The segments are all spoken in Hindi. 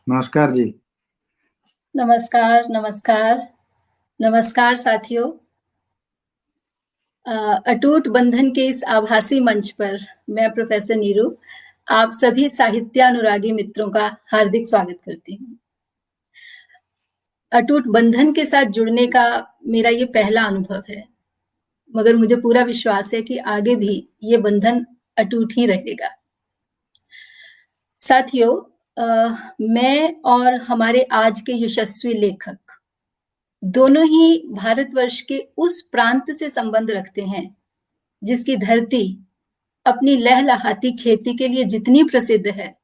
नमस्कार जी। नमस्कार, नमस्कार, नमस्कार साथियों। अटूट बंधन के इस आभासी मंच पर मैं प्रोफेसर नीरू आप सभी साहित्यानुरागी मित्रों का हार्दिक स्वागत करती हूँ। अटूट बंधन के साथ जुड़ने का मेरा ये पहला अनुभव है, मगर मुझे पूरा विश्वास है कि आगे भी ये बंधन अटूट ही रहेगा। साथियों, मैं और हमारे आज के यशस्वी लेखक दोनों ही भारतवर्ष के उस प्रांत से संबंध रखते हैं जिसकी धरती अपनी लहलहाती खेती के लिए जितनी प्रसिद्ध है,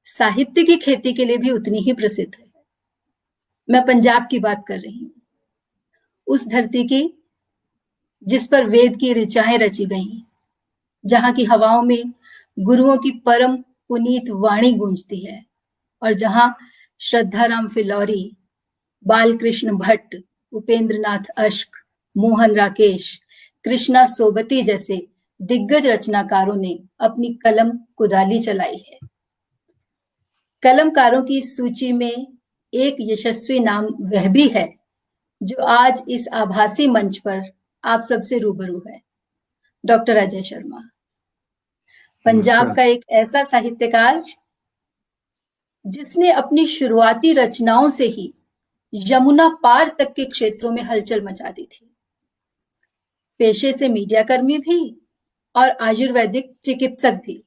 साहित्य की खेती के लिए भी उतनी ही प्रसिद्ध है। मैं पंजाब की बात कर रही हूँ, उस धरती की जिस पर वेद की ऋचाएं रची गई, जहां की हवाओं में गुरुओं की परम पुनीत वाणी गूंजती है और जहां श्रद्धाराम फिलौरी, बालकृष्ण भट्ट, उपेंद्र नाथ अश्क, मोहन राकेश, कृष्णा सोबती जैसे दिग्गज रचनाकारों ने अपनी कलम कुदाली चलाई है। कलमकारों की सूची में एक यशस्वी नाम वह भी है जो आज इस आभासी मंच पर आप सबसे रूबरू है, डॉक्टर अजय शर्मा। पंजाब नमस्कार। का एक ऐसा साहित्यकार जिसने अपनी शुरुआती रचनाओं से ही यमुना पार तक के क्षेत्रों में हलचल मचा दी थी। पेशे से मीडिया कर्मी भी और आयुर्वेदिक चिकित्सक भी,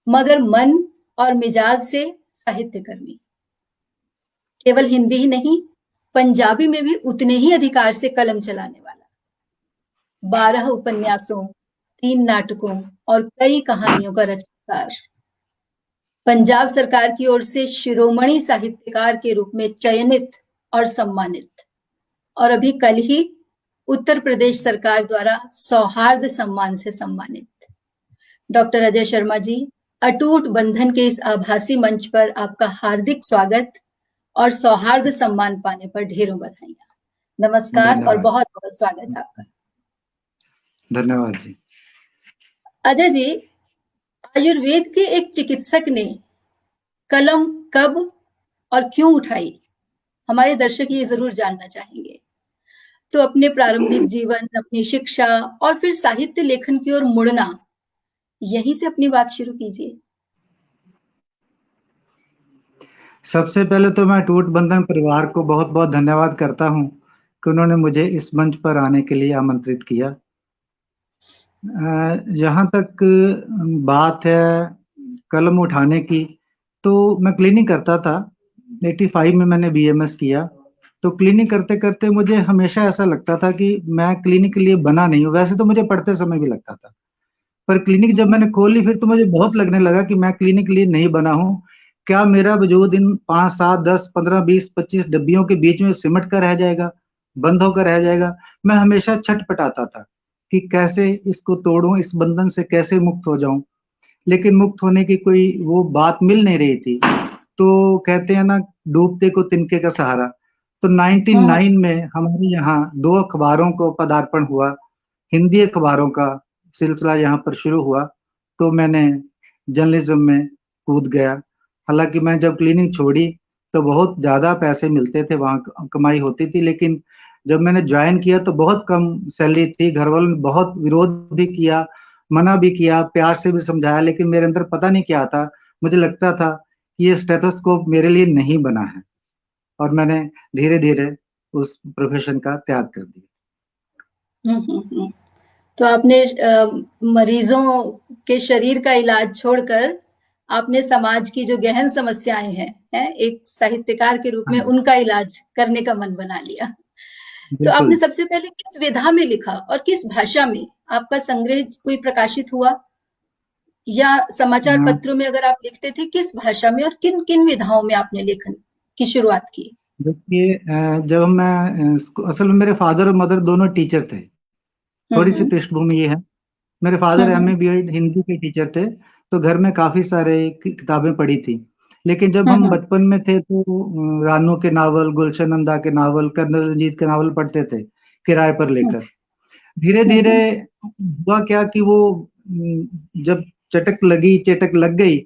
मगर मन और मिजाज से साहित्य कर्मी। केवल हिंदी ही नहीं, पंजाबी में भी उतने ही अधिकार से कलम चलाने वाला। 12 उपन्यासों, 3 नाटकों और कई कहानियों का रचनाकार। पंजाब सरकार की ओर से शिरोमणि साहित्यकार के रूप में चयनित और सम्मानित, और अभी कल ही उत्तर प्रदेश सरकार द्वारा सौहार्द सम्मान से सम्मानित। डॉक्टर अजय शर्मा जी, अटूट बंधन के इस आभासी मंच पर आपका हार्दिक स्वागत और सौहार्द सम्मान पाने पर ढेरों बधाइयां। नमस्कार और धन्यवाद। बहुत बहुत स्वागत आपका। धन्यवाद जी। अजय जी, आयुर्वेद के एक चिकित्सक ने कलम कब और क्यों उठाई, हमारे दर्शक ये जरूर जानना चाहेंगे। तो अपने प्रारंभिक जीवन, अपनी शिक्षा और फिर साहित्य लेखन की ओर मुड़ना, यहीं से अपनी बात शुरू कीजिए। सबसे पहले तो मैं टूट बंधन परिवार को बहुत-बहुत धन्यवाद करता हूँ कि उन्होंने मुझे इस मंच पर आने के लिए आमंत्रित किया। जहाँ तक बात है कलम उठाने की, तो मैं क्लीनिंग करता था। 85 में मैंने बीएमएस किया, तो क्लीनिंग करते-करते मुझे हमेशा ऐसा लगता था कि मैं क्लीनिक के लिए बना नहीं हूँ। वैसे तो मुझे पढ़ते समय भी लगता था, पर क्लिनिक जब मैंने खोली फिर तो मुझे बहुत लगने लगा कि मैं क्लिनिक के लिए नहीं बना हूँ। क्या मेरा वजूद इन 5, 7, 10, 15, 20, 25 डब्बियों के बीच में सिमट कर रह जाएगा, बंद होकर रह जाएगा? मैं हमेशा छटपटाता था कि कैसे इसको तोड़ूँ, इस बंधन से कैसे मुक्त हो जाऊँ? लेकिन मुक्त होने की कोई वो बात मिल नहीं रही थी। तो कहते हैं ना, डूबते को तिनके का सहारा। तो 99 में हमारे यहाँ 2 अखबारों को पदार्पण हुआ, हिंदी अखबारों का सिलसिला यहाँ पर शुरू हुआ, तो मैंने जर्नलिज़्म में कूद गया। हालाँकि मैं जब क्लीनिक छोड़ी, तो बहुत ज़्यादा पैसे मिलते थे, वहाँ कमाई होती थी, लेकिन जब मैंने जॉइन किया तो बहुत कम सैलरी थी। घरवालों ने बहुत विरोध भी किया, मना भी किया, प्यार से भी समझाया, लेकिन मेरे अंदर पता नहीं क्या था, मुझे लगता था कि ये स्टेथोस्कोप मेरे लिए नहीं बना है, और मैंने धीरे-धीरे उस प्रोफ़ेशन का त्याग कर दिया। तो आपने मरीजों के शरीर का इलाज छोड़कर आपने समाज की जो गहन समस्याएं हैं, एक साहित्यकार के रूप हाँ में जी, उनका इलाज करने का मन बना लिया। तो आपने बिल्कुल। सबसे पहले किस विधा में लिखा और किस भाषा में आपका संग्रह कोई प्रकाशित हुआ, या समाचार अ, पत्रों में अगर आप लिखते थे, किस भाषा में और किन किन विधाओं में आपने लेखन की शुरुआत की? देखिए, जब मैं असल में मेरे फादर और मदर दोनों टीचर थे। थोड़ी-सी हम्म पृष्ठभूमि ये है, मेरे फादर एमए हम्म बीएड हिंदी के टीचर थे, तो घर में काफ़ी सारे किताबें पढ़ी थी। लेकिन जब हम हम्म बचपन में थे तो रानू के नावल, गुलशन नंदा के नावल, कर्नल रंजीत के नावल पढ़ते थे, किराए पर लेकर। धीरे-धीरे हम्म हुआ क्या कि वो जब चटक लग गई,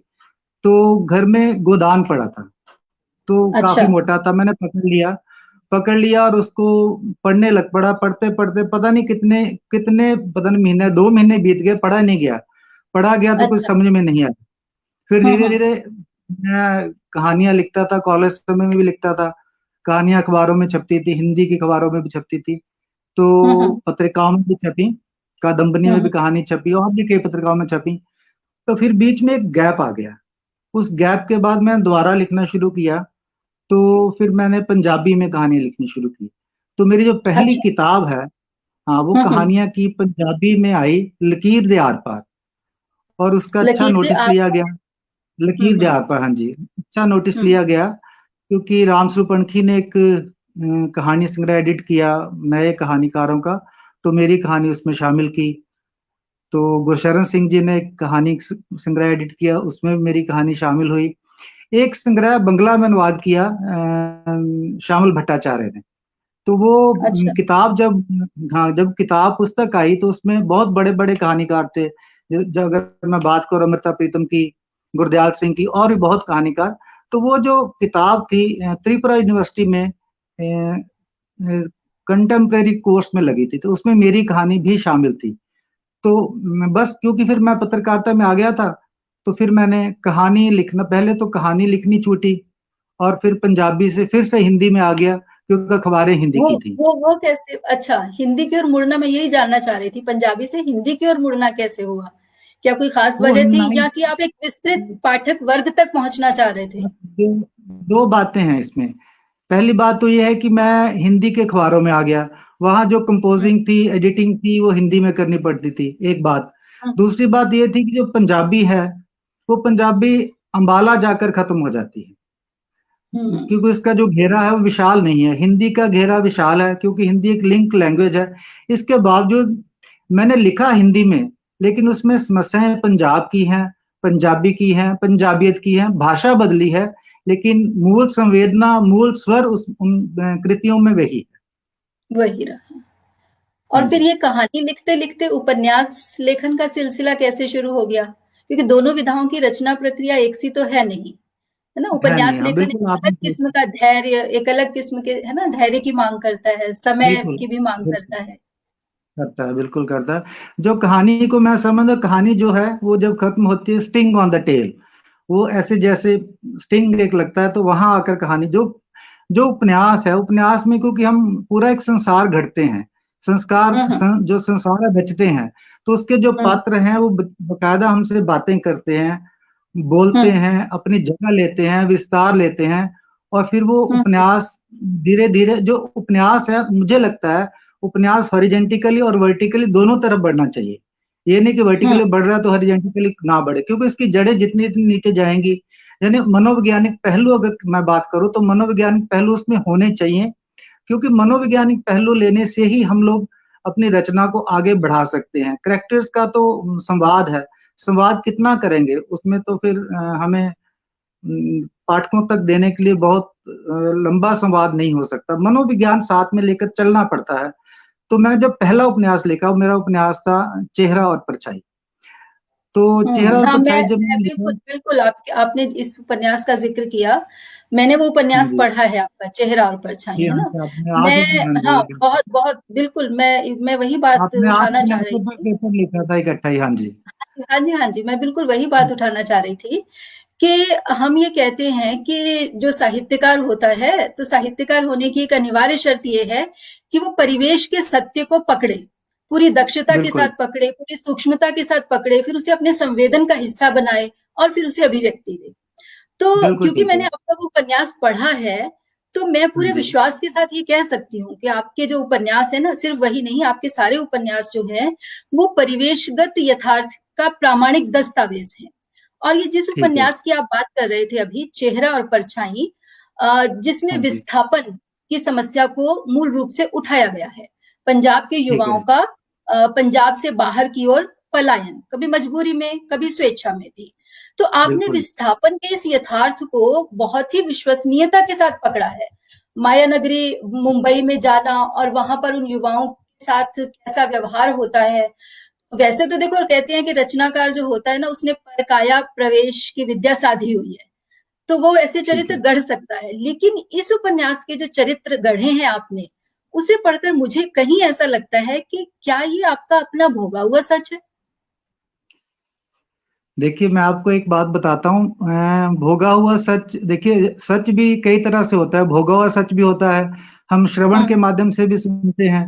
तो घर में गोदान पड़ा था। तो अच्छा। काफी मोटा था, मैंने पकड़ लिया और उसको पढ़ने लग पड़ा। पढ़ते पढ़ते पता नहीं कितने कितने पता नहीं महीने, 2 महीने बीत गए, पढ़ा नहीं गया। पढ़ा गया तो कुछ अच्छा। समझ में नहीं आया। फिर हम्म धीरे हम्म धीरे मैं कहानियां लिखता था, कॉलेज समय में भी लिखता था। कहानियां अखबारों में छपती थी, हिंदी की अखबारों में भी छपती थी, तो हम्म पत्रिकाओं में भी छपी, कादम्बनी में भी हम्म कहानी छपी और भी कई पत्रिकाओं में छपी। तो फिर बीच में एक गैप आ गया। उस गैप के बाद मैं दोबारा लिखना शुरू किया। तो फिर मैंने पंजाबी में कहानी लिखनी शुरू की। तो मेरी जो पहली अच्छा। किताब है, हाँ, वो हम्म। कहानियां की पंजाबी में आई, लकीर दे आर पार। और उसका अच्छा लकीर दे नोटिस आप। लिया गया। लकीर दे हम्म। आर पार, हाँ जी, अच्छा नोटिस हम्म। लिया गया। क्योंकि राम स्वरूप अणखी ने एक कहानी संग्रह एडिट किया नए कहानीकारों का, तो मेरी कहानी उसमें शामिल की। तो गुरशरण सिंह जी ने एक कहानी संग्रह एडिट किया, उसमें मेरी कहानी शामिल हुई। एक संग्रह बंगला में अनुवाद किया श्यामल भट्टाचार्य ने। तो वो अच्छा। किताब जब, हाँ, जब किताब पुस्तक आई तो उसमें बहुत बड़े बड़े कहानीकार थे। जो अगर मैं बात करूं अमृता प्रीतम की, गुरदयाल सिंह की, और भी बहुत कहानीकार। तो वो जो किताब थी त्रिपुरा यूनिवर्सिटी में कंटेम्प्रेरी कोर्स में लगी थी, तो उसमें मेरी कहानी भी शामिल थी। तो बस क्योंकि फिर मैं पत्रकारिता में आ गया था, तो फिर मैंने कहानी लिखना, पहले तो कहानी लिखनी छूटी और फिर पंजाबी से फिर से हिंदी में आ गया, क्योंकि अखबारें हिंदी वो की थी। वो कैसे? अच्छा, हिंदी की ओर मुड़ना मैं यही जानना चाह रही थी, पंजाबी से हिंदी की ओर मुड़ना कैसे हुआ? क्या कोई खास वो वजह थी नाइन या कि आप एक विस्तृत पाठक वर्ग तक पहुंचना चाह रहे थे? दो, दो बातें हैं इसमें। पहली बात तो ये है कि मैं हिंदी के अखबारों में आ गया। वहां जो हम्म कंपोजिंग थी, एडिटिंग थी, वो हिंदी में करनी पड़ती थी, एक बात। हम्म दूसरी बात ये थी कि जो पंजाबी है, वो पंजाबी अंबाला जाकर खत्म हो जाती है, हम्म क्योंकि इसका जो घेरा है वो विशाल नहीं है। हिंदी का घेरा विशाल है, क्योंकि हिंदी एक लिंक लैंग्वेज है। इसके बावजूद मैंने लिखा हिंदी में, लेकिन उसमें समस्याएं पंजाब की हैं, पंजाबी की हैं, पंजाबियत की हैं, भाषा बदली है, लेकिन मूल संवेदना, मूल स्वर उस उन कृतियों में वही है। वही रहा। हाँ और फिर जी। ये कहानी लिखते लिखते उपन्यास लेखन का सिलसिला कैसे शुरू हो गया? क्योंकि दोनों विधाओं की रचना प्रक्रिया एक सी तो है नहीं, है ना? है नहीं, उपन्यास हाँ, लेखन बिल्कुल एक अलग आपने सही किस्म कहा। का धैर्य, एक अलग किस्म के, है ना, धैर्य की मांग करता है, समय बिल्कुल, की भी मांग बिल्कुल करता है। करता है, बिल्कुल करता है। जो कहानी को मैं समझ, कहानी जो है वो जब खत्म होती है, स्टिंग ऑन द टेल, वो ऐसे जैसे स्टिंग एक लगता है, तो वहां आकर कहानी जो, जो उपन्यास है, उपन्यास में क्योंकि हम पूरा एक संसार घड़ते हैं, हम्म जो संसार रचते हैं, तो उसके जो हम्म पात्र हैं वो बकायदा हमसे बातें करते हैं, बोलते हम्म हैं, अपनी जगह लेते हैं, विस्तार लेते हैं। और फिर वो हम्म उपन्यास धीरे धीरे, जो उपन्यास है, मुझे लगता है उपन्यास हॉरिजेंटिकली और वर्टिकली दोनों तरफ बढ़ना चाहिए। ये नहीं कि हम्म वर्टिकली बढ़ रहा है तो हॉरिजेंटिकली ना बढ़े, क्योंकि इसकी जड़ें जितनी जितनी नीचे जाएंगी, यानी मनोवैज्ञानिक पहलू अगर मैं बात करूं, तो मनोवैज्ञानिक पहलू उसमें होने चाहिए। क्योंकि मनोवैज्ञानिक पहलू लेने से ही हम लोग अपनी रचना को आगे बढ़ा सकते हैं। करेक्टर्स का तो संवाद है, संवाद कितना करेंगे उसमें, तो फिर हमें पाठकों तक देने के लिए बहुत लंबा संवाद नहीं हो सकता, मनोविज्ञान साथ में लेकर चलना पड़ता है। तो मैंने जब पहला उपन्यास लिखा, वो मेरा उपन्यास था चेहरा और परछाई। तो चेहरा और हाँ, परछाई जब मैं मैंने बिल्कुल लिखा, बिल्कुल आपने इस उपन्यास का जिक्र किया। मैंने वो हाँ उपन्यास जी, पढ़ा है आपका, चेहरा और परछाई, जी है हाँ ना? जी, आपने आज मैं, ही, हाँ जी, हाँ, बहुत बहुत बिल्कुल, मैं वही बात आपने आज उठाना के चाह रही अवसर पर थी। पेपर लिखा था इकट्ठा ही, हाँ जी। हाँ जी, हाँ जी, मैं बिल्कुल वही बात उठाना चाह रही थी कि हम ये कहते हैं कि जो साहित्यकार होता है, तो साहित्यकार होने की एक अनिवार्य शर्त ये है कि वो परिवेश के सत्य को पकड़े, पूरी दक्षता के साथ बिल्कुल, पकड़े, पूरी सूक्ष्मता के साथ पकड़े, फिर उसे अपने संवेदन का हिस्सा बनाए और फिर उसे अभिव्यक्ति दे। तो बिल्कुल, क्योंकि मैंने बिल्कुल, आपका वो उपन्यास पढ़ा है, तो मैं हाँ पूरे जी, विश्वास के साथ ये कह सकती हूँ कि आपके जो उपन्यास है ना, सिर्फ वही नहीं, आपके सारे उपन्यास जो हैं, वो परिवेशगत यथार्थ का प्रामाणिक दस्तावेज है। और ये जिस ठीक है, उपन्यास की आप बात कर रहे थे अभी, चेहरा और परछाई, जिसमें हाँ जी, विस्थापन की समस्या को मूल रूप से उठाया गया है। पंजाब के ठीक युवाओं है, का पंजाब से बाहर की ओर पलायन, कभी मजबूरी में, कभी स्वेच्छा में भी। तो आपने बिल्कुल, विस्थापन के इस यथार्थ को बहुत ही विश्वसनीयता के साथ पकड़ा है। माया नगरी मुंबई में जाना और वहां पर उन युवाओं के साथ कैसा व्यवहार होता है। वैसे तो देखो, कहते हैं कि रचनाकार जो होता है ना, उसने परकाया प्रवेश की विद्या साधी हुई है। तो वो ऐसे ठीक चरित्र है। गढ़ सकता है। लेकिन इस उपन्यास के जो चरित्र गढ़े हैं आपने, उसे पढ़कर मुझे कहीं ऐसा लगता है कि क्या ये आपका अपना भोगा हुआ सच है? देखिए, मैं आपको एक बात बताता हूँ, भोगा हुआ सच, देखिए सच भी कई तरह से होता है, भोगा हुआ सच भी होता है। हम श्रवण के हुँ, माध्यम से भी सुनते हैं,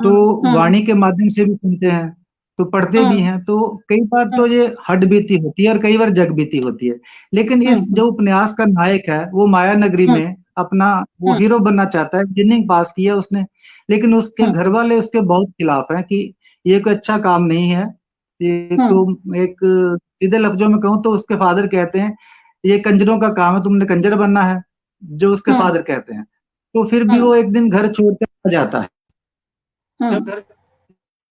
तो हुँ, हुँ, वाणी के माध्यम से भी सुनते हैं, तो पढ़ते भी हुँ, हैं, तो कई बार हुँ, तो ये हड्डबीती होती है और कई बार जगबीती होती है। लेकिन हुँ, इस हुँ, जो उपन्यास का नायक है, वो माया नगरी हुँ, में अपना वो हुँ, हीरो बनना चाहता है, इंजीनियरिंग पास किया उसने, लेकिन उसके हुँ, घर वाले उसके बहुत खिलाफ हैं कि ये कोई अच्छा काम नहीं है। ये हुँ, तो एक सीधे लफ्जों में कहूँ तो उसके फादर कहते हैं, "ये कंजरों का काम है, तुमने कंजर बनना है", जो उसके हुँ, फादर कहते हैं। तो फिर भी हुँ, वो एक दिन घर छोड़कर आ जाता है। हुँ, जब घर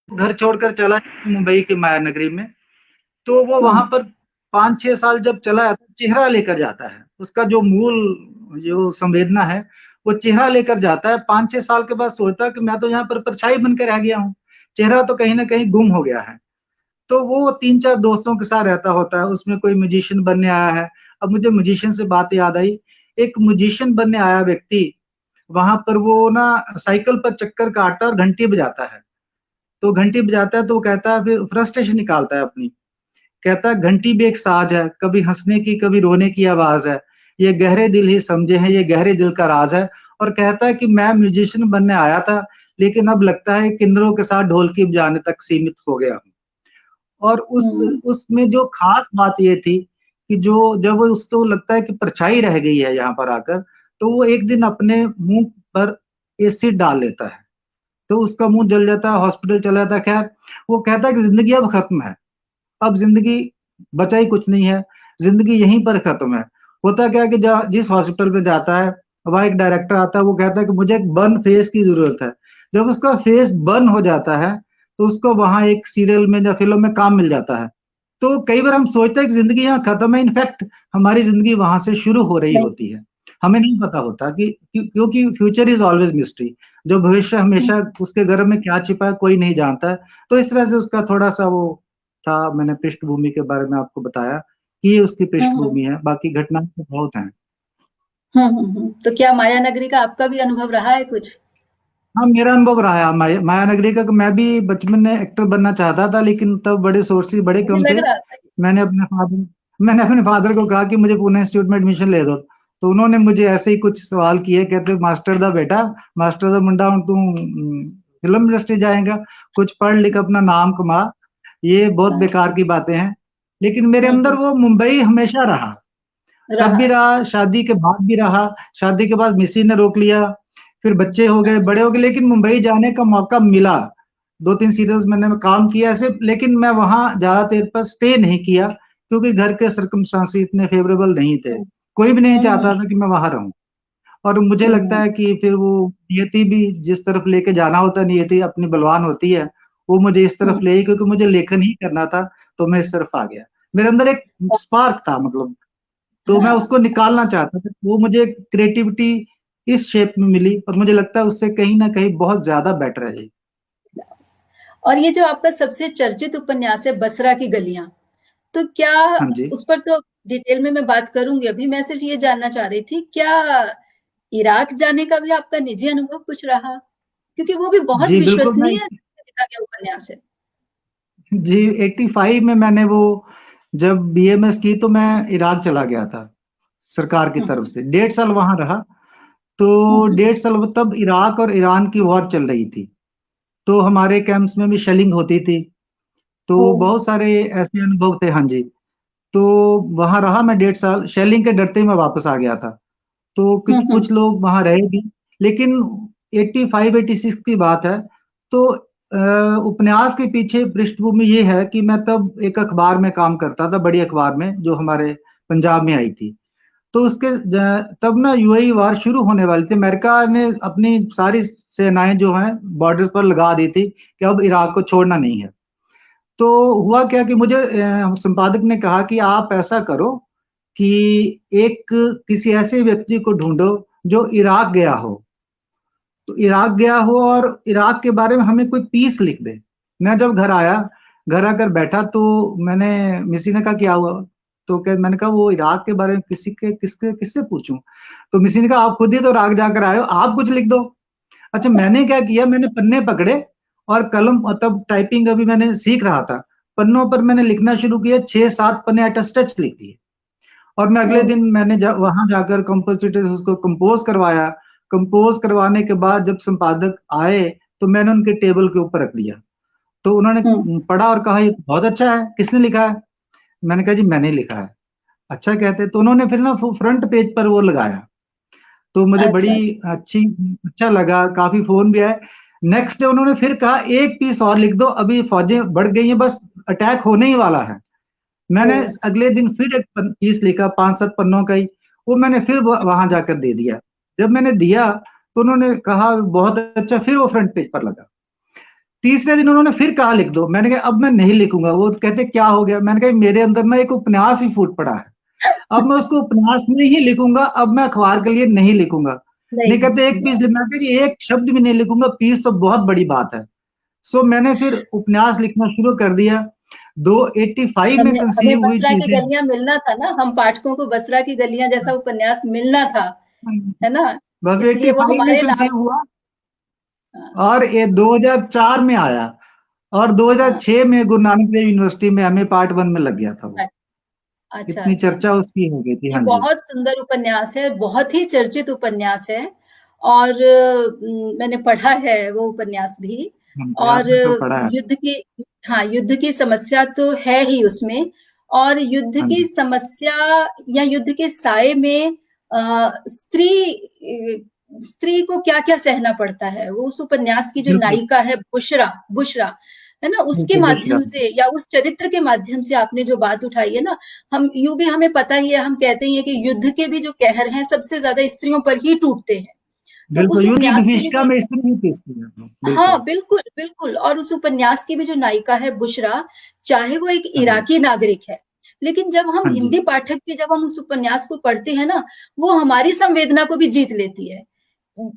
घर छोड़कर चला मुंबई की माया नगरी में, तो वो हुँ, वहाँ पर 5-6 साल जब चला, चेहरा लेकर जाता है। उसका जो मूल जो संवेदना है, वो चेहरा लेकर जाता है। 5-6 साल के बाद सोचता है कि मैं तो यहाँ पर परछाई बन के रह गया हूँ। चेहरा तो कहीं न कहीं गुम हो गया है। तो वो 3-4 दोस्तों के साथ रहता होता है, उसमें कोई म्यूजिशियन बनने आया है। अब मुझे म्यूजिशियन से बात याद आई, एक म्यूजिशियन बनने आया व्यक्ति, वहाँ पर वो ना साइकिल पर चक्कर काटता है और घंटी बजाता है। तो घंटी बजाता है तो वो कहता है, फिर फ्रस्ट्रेशन निकालता है अपनी। कहता है, घंटी भी एक साज है, कभी हँसने की, कभी रोने की आवाज़ है। ये गहरे दिल ही समझे हैं, ये गहरे दिल का राज है। और कहता है कि मैं म्यूजिशियन बनने आया था, लेकिन अब लगता है किन्नरों के साथ ढोलकी बजाने तक सीमित हो गया हूँ। और हुँ, उसमें जो ख़ास बात ये थी कि जो जब उसको लगता है कि परछाई रह गई है यहाँ पर आकर, तो वो एक दिन अपने मुँह पर एसिड डाल लेता है। तो उसका मुँह जल जाता है, हॉस्पिटल चला जाता है। ख़ैर, वो कहता है कि ज़िंदगी अब ख़त्म है। अब ज़िंदगी बचा ही कुछ नहीं है, ज़िंदगी यहीं पर ख़त्म है। होता क्या है कि जहाँ जिस हॉस्पिटल में जाता है, वहाँ एक डायरेक्टर आता है, वो कहता है कि मुझे एक बर्न फेस की ज़रूरत है। जब उसका फेस बर्न हो जाता है, तो उसको वहाँ एक सीरियल में या फ़िल्म में काम मिल जाता है। तो कई बार हम सोचते हैं कि ज़िंदगी यहाँ ख़त्म है, इनफैक्ट हमारी ज़िंदगी वहाँ से शुरू हो रही नहीं, होती है। हमें नहीं पता होता कि क्योंकि फ्यूचर इज़ ऑलवेज़ मिस्ट्री। जो भविष्य हुँ, हमेशा उसके गर्भ में क्या छिपा है, कोई नहीं जानता है। तो इस तरह से उसका थोड़ा-सा वो था, मैंने पृष्ठभूमि के बारे में आपको बताया कि ये उसकी हुँ, हुँ, पृष्ठभूमि है, बाकी घटनाएँ तो बहुत हैं। हुँ, हुँ, हुँ। तो क्या माया नगरी का आपका भी अनुभव रहा है कुछ? हाँ, मेरा अनुभव रहा है मायानगरी का कि मैं भी बचपन में एक्टर बनना चाहता था, लेकिन तब बड़े सोर्सेज़ बड़े मुझे कम थे। लग रहा था कि मैंने अपने फ़ादर को कहा कि मुझे पुणे इंस्टीट्यूट में एडमिशन ले दो। तो उन्होंने मुझे ऐसे ही कुछ सवाल किए, कहते मास्टर दा बेटा, मास्टर दा मुंडा हुण तू फ़िल्म इंडस्ट्री जाएगा, कुछ पढ़ लिख अपना नाम कमा, ये बहुत हाँ, बेकार की बातें हैं। लेकिन मेरे हुँ, अंदर हुँ, वो मुंबई हमेशा रहा। तब भी रहा। रहा, शादी के बाद भी रहा, शादी के बाद मिसेज़ ने रोक लिया, फिर बच्चे हो गए, बड़े हो गए, लेकिन मुंबई जाने का मौका मिला। 2-3 सीरियल्स मैंने काम किया ऐसे, लेकिन मैं वहाँ ज़्यादा देर पर स्टे नहीं किया, क्योंकि घर के सर्कमस्टांसेस इतने फ़ेवरेबल नहीं थे। हुँ, कोई भी नहीं हुँ, हुँ, चाहता था कि मैं वहाँ रहूँ। और मुझे लगता हुँ, है कि फिर वो नियति भी जिस तरफ लेके जाना होता है, नियति अपनी बलवान होती है, वो मुझे इस तरफ हुँ, ले आई, क्योंकि मुझे लेखन ही करना था, तो मैं इस तरफ आ गया। मेरे अंदर एक स्पार्क था, मतलब तो मैं हाँ। उसको निकालना चाहता था। वो मुझे क्रिएटिविटी इस शेप में मिली और मुझे लगता है उससे कहीं न कहीं बहुत ज़्यादा बेटर है ये। और ये जो आपका सबसे चर्चित उपन्यास है बसरा की गलियाँ, तो क्या हाँ जी। उस पर तो डिटेल में मैं बात करूँगी अभी, मैं सिर्फ़ ये जानना चाह रही थी, क्या इराक जाने का भी आपका निजी अनुभव कुछ रहा? क्योंकि वो भी बहुत जी, बिल्कुल मैं विश्वसनीय लिखा गया उपन्यास है। जी, 85 में मैंने वो जब बीएमएस की तो मैं इराक चला गया था, सरकार की हुँ, तरफ हुँ। से। 1.5 साल वहाँ रहा, हुँ, तो हुँ। 1.5 साल वो तब इराक और ईरान की वॉर चल रही थी। तो हमारे कैंप्स में भी शेलिंग होती थी, तो ओह! बहुत सारे ऐसे अनुभव थे, हाँ जी। तो वहाँ रहा मैं 1.5 साल, शेलिंग के डरते ही मैं वापस आ गया था। तो हुँ, कुछ हुँ। कुछ लोग वहाँ रहे भी, लेकिन 85-86 की बात है, तो उपन्यास के पीछे पृष्ठभूमि ये है कि मैं तब एक अखबार में काम करता था, बड़ी अखबार में, जो हमारे पंजाब में आई थी। तो उसके तब ना यूएई वार शुरू होने वाली थी। अमेरिका ने अपनी सारी सेनाएँ जो हैं बॉर्डर्स पर लगा दी थी कि अब इराक को छोड़ना नहीं है। तो हुआ क्या कि मुझे संपादक ने कहा कि आप ऐसा करो कि एक किसी ऐसे व्यक्ति को ढूँढो जो इराक गया हो। तो इराक गया हो और इराक के बारे में हमें कोई पीस लिख दे। मैं जब घर आया, घर आकर बैठा तो मैंने मिसी ने कहा क्या हुआ? तो क्या, मैंने कहा वो इराक के बारे में किससे पूछूं? तो मिसी ने कहा आप खुद ही तो इराक जाकर आए हो, आप कुछ लिख दो। अच्छा, मैंने क्या किया, मैंने पन्ने पकड़े और कलम, तब टाइपिंग अभी मैंने सीख रहा था, पन्नों पर मैंने लिखना शुरू किया, 6-7 पन्ने एट स्ट्रेच लिख दिए। और मैं अगले दिन मैंने वहां जाकर कंपोजिटर उसको कंपोज करवाया। कंपोज करवाने के बाद जब संपादक आए तो मैंने उनके टेबल के ऊपर रख दिया। तो उन्होंने पढ़ा और कहा ये तो बहुत अच्छा है, किसने लिखा है? मैंने कहा जी मैंने लिखा है। अच्छा कहते, तो उन्होंने फिर ना फ्रंट पेज पर वो लगाया, तो मुझे बड़ी अच्छा अच्छा। अच्छा लगा, काफी फोन भी आए। नेक्स्ट डे उन्होंने फिर कहा एक पीस और लिख दो, अभी फौजें बढ़ गई हैं, बस अटैक होने ही वाला है। मैंने ओ, अगले दिन फिर एक पीस लिखा, 5-7 पन्नों का ही, वो मैंने फिर वहां जाकर दे दिया। जब मैंने दिया तो उन्होंने कहा बहुत अच्छा, फिर वो फ्रंट पेज पर लगा। तीसरे दिन उन्होंने फिर कहा लिख दो, मैंने कहा अब मैं नहीं लिखूंगा। वो कहते क्या हो गया? मैंने कहा मेरे अंदर ना एक उपन्यास ही फूट पड़ा है, अब मैं उसको उपन्यास में ही लिखूंगा, अब मैं अखबार के लिए नहीं लिखूंगा। नहीं नहीं कहते एक पीस, लिखूंगा। मैं कह रही एक शब्द भी नहीं लिखूंगा, पीस तो बहुत बड़ी बात है। सो मैंने फिर उपन्यास लिखना शुरू कर दिया। 285 में हमें हमें कंसीव हुई बसरा की चीजें। गलियां मिलना था ना, हम पाठकों को बसरा की गलियां जैसा उपन्यास मिलना था, है ना? बस इसलिए वो 85 में हमारे लाभ। कंसीव हुआ हाँ और ये 2004 में आया, और हाँ। 2006 में गुरु नानक देव यूनिवर्सिटी में एमए पार्ट 1 में लग गया था वो। अच्छा इतनी अच्छा चर्चा अच्छा। उसकी हो गई थी। ये हाँ जी। बहुत सुंदर उपन्यास है, बहुत ही चर्चित उपन्यास है। और मैंने पढ़ा है वो उपन्यास भी। हाँ जी, और आपने तो पढ़ा है। युद्ध की, हाँ, युद्ध की समस्या तो है ही उसमें। और युद्ध हाँ की जी, समस्या या युद्ध के साए में स्त्री को क्या क्या सहना पड़ता है, वो उस उपन्यास की जो बिल्कुल नायिका है बुशरा, बुशरा, है ना, उसके बिल्कुल माध्यम बुशरा। से या उस चरित्र के माध्यम से आपने जो बात उठाई है ना, हम यूं भी हमें पता ही है, हम कहते ही है कि युद्ध के भी जो कहर हैं सबसे ज्यादा स्त्रियों पर ही टूटते हैं। तो उस बिल्कुल, युद्ध की उपन्यास की भी विभीषिका जो, में स्त्री ही थी उसमें, बिल्कुल। हाँ बिल्कुल बिल्कुल, और उस उपन्यास की भी जो नायिका है बुशरा, चाहे वो एक हाँ जी, इराकी नागरिक है, लेकिन जब हम हाँ जी, हिंदी पाठक भी जब हम उस उपन्यास को पढ़ते हैं ना, वो हमारी संवेदना को भी जीत लेती है।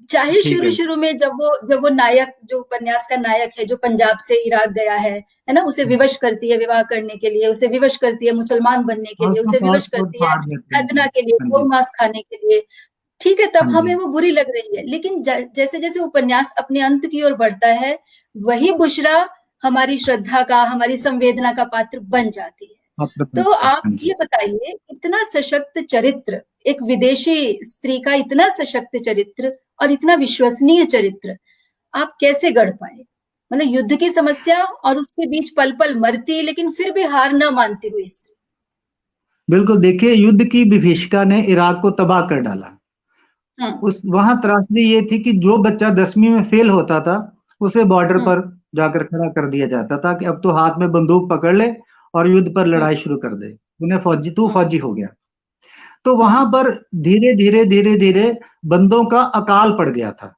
चाहे ठीक शुरू है। शुरू में जब वो नायक, जो उपन्यास का नायक है, जो पंजाब से इराक गया है ना, उसे विवश करती है विवाह करने के लिए, उसे विवश करती है मुसलमान बनने के और लिए, उसका उसे विवश पासपोर्ट करती है फाड़ देते खतना हैं। के लिए, हाँ गौ जी, मांस खाने के लिए। ठीक है, हाँ तब हमें जी, वो बुरी लग रही है, लेकिन जैसे जैसे उपन्यास अपने अंत की ओर बढ़ता है, वही बुशरा हमारी श्रद्धा का, हमारी संवेदना का पात्र बन जाती है। आप तो बताइए। आप हाँ जी। ये बताइए, इतना सशक्त चरित्र, एक विदेशी स्त्री का इतना सशक्त चरित्र और इतना विश्वसनीय चरित्र आप कैसे गढ़ पाए? मतलब युद्ध की समस्या और उसके बीच पल पल मरती लेकिन फिर भी हार न मानती हुई स्त्री। बिल्कुल, देखिए युद्ध की विभीषिका ने इराक को तबाह कर डाला। हम्म उस वहां त्रासदी ये थी कि जो बच्चा 10वीं में फेल होता था उसे बॉर्डर हम्म पर जाकर खड़ा कर दिया जाता था कि अब तो हाथ में बंदूक पकड़ ले और युद्ध पर हम्म लड़ाई शुरू कर दे, उन्हें फौजी, तू हम्म फौजी हो गया। तो हम्म वहां पर धीरे धीरे बंदों का अकाल पड़ गया था।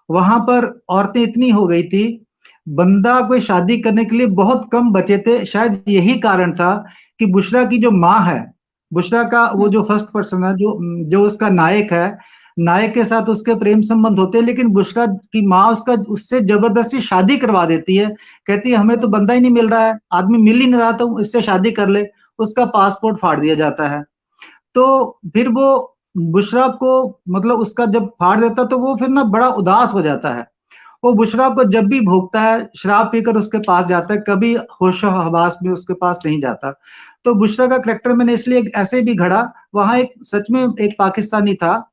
वहां पर औरतें इतनी हो गई थी, बंदा कोई शादी करने के लिए बहुत कम बचे थे। शायद यही कारण था कि बुशरा की जो माँ है, बुशरा का वो हम्म जो फर्स्ट पर्सन है, जो जो उसका नायक है, नायक के साथ उसके प्रेम संबंध होते हैं, लेकिन बुशरा की माँ उसका उससे जबरदस्ती शादी करवा देती है। कहती है हमें तो हम्म बंदा ही नहीं मिल रहा है, आदमी मिल ही नहीं रहा, तो इससे शादी कर ले। उसका पासपोर्ट फाड़ दिया जाता है। तो फिर वो बुशरा को, मतलब उसका जब फाड़ देता तो वो फिर ना बड़ा उदास हो जाता है। वो बुशरा को जब भी भोगता है, शराब पीकर उसके पास जाता है, कभी होशो हवास में उसके पास नहीं जाता। तो बुशरा का करेक्टर मैंने इसलिए ऐसे भी घड़ा, वहां एक सच में एक पाकिस्तानी था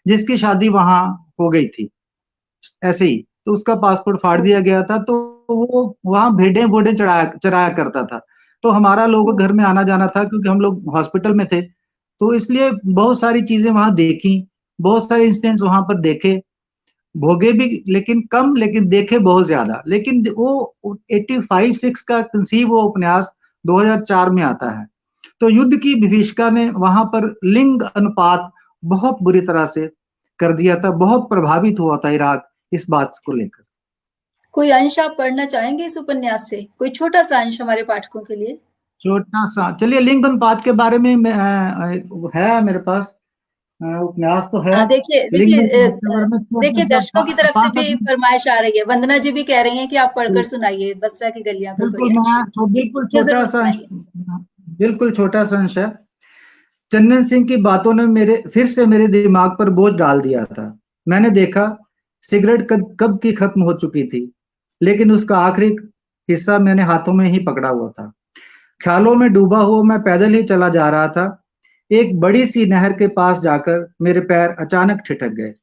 जिसकी शादी वहां हो गई थी ऐसे ही, तो उसका पासपोर्ट फाड़ दिया गया था। तो वो वहां भेड़ें वोड़ें चढ़ाया चराया करता था। तो हमारा लोगों के घर में आना जाना था क्योंकि हम लोग हॉस्पिटल में थे, तो इसलिए बहुत सारी चीजें वहां देखी, बहुत सारे इंसिडेंट्स वहां पर देखे, भोगे भी लेकिन कम, लेकिन देखे बहुत ज्यादा। लेकिन वो 85-6 का कंसीव वो उपन्यास 2004 में आता है। तो युद्ध की विभीषिका ने वहां पर लिंग अनुपात बहुत बुरी तरह से कर दिया था, बहुत प्रभावित हुआ था इराक इस बात को लेकर। कोई अंश आप पढ़ना चाहेंगे इस उपन्यास से, कोई छोटा सा अंश हमारे पाठकों के लिए? छोटा सा, चलिए लिंग अनुपात के बारे में है मेरे पास, उपन्यास तो है। हाँ देखिए लिंग देखिए, अनुपात के बारे में छोटा देखिए सा दर्शकों की तरफ से 5-7। भी फरमाइश आ रही है, वंदना जी भी कह रही हैं कि आप पढ़कर सुनाइए बसरा की गलियां का कोई बिल्कुल, अंश। मैं बिल्कुल ये छोटा जरूर सा सुनाइए। बिल्कुल छोटा सा अंश है। चंदन सिंह की बातों ने फिर से मेरे दिमाग पर बोझ डाल दिया था। मैंने देखा सिगरेट कब कब की खत्म हो चुकी थी, लेकिन उसका आखिरी हिस्सा मैंने हाथों में ही पकड़ा हुआ था। ख्यालों में डूबा हुआ मैं पैदल ही चला जा रहा था। एक बड़ी सी नहर के पास जाकर मेरे पैर अचानक ठिठक गए।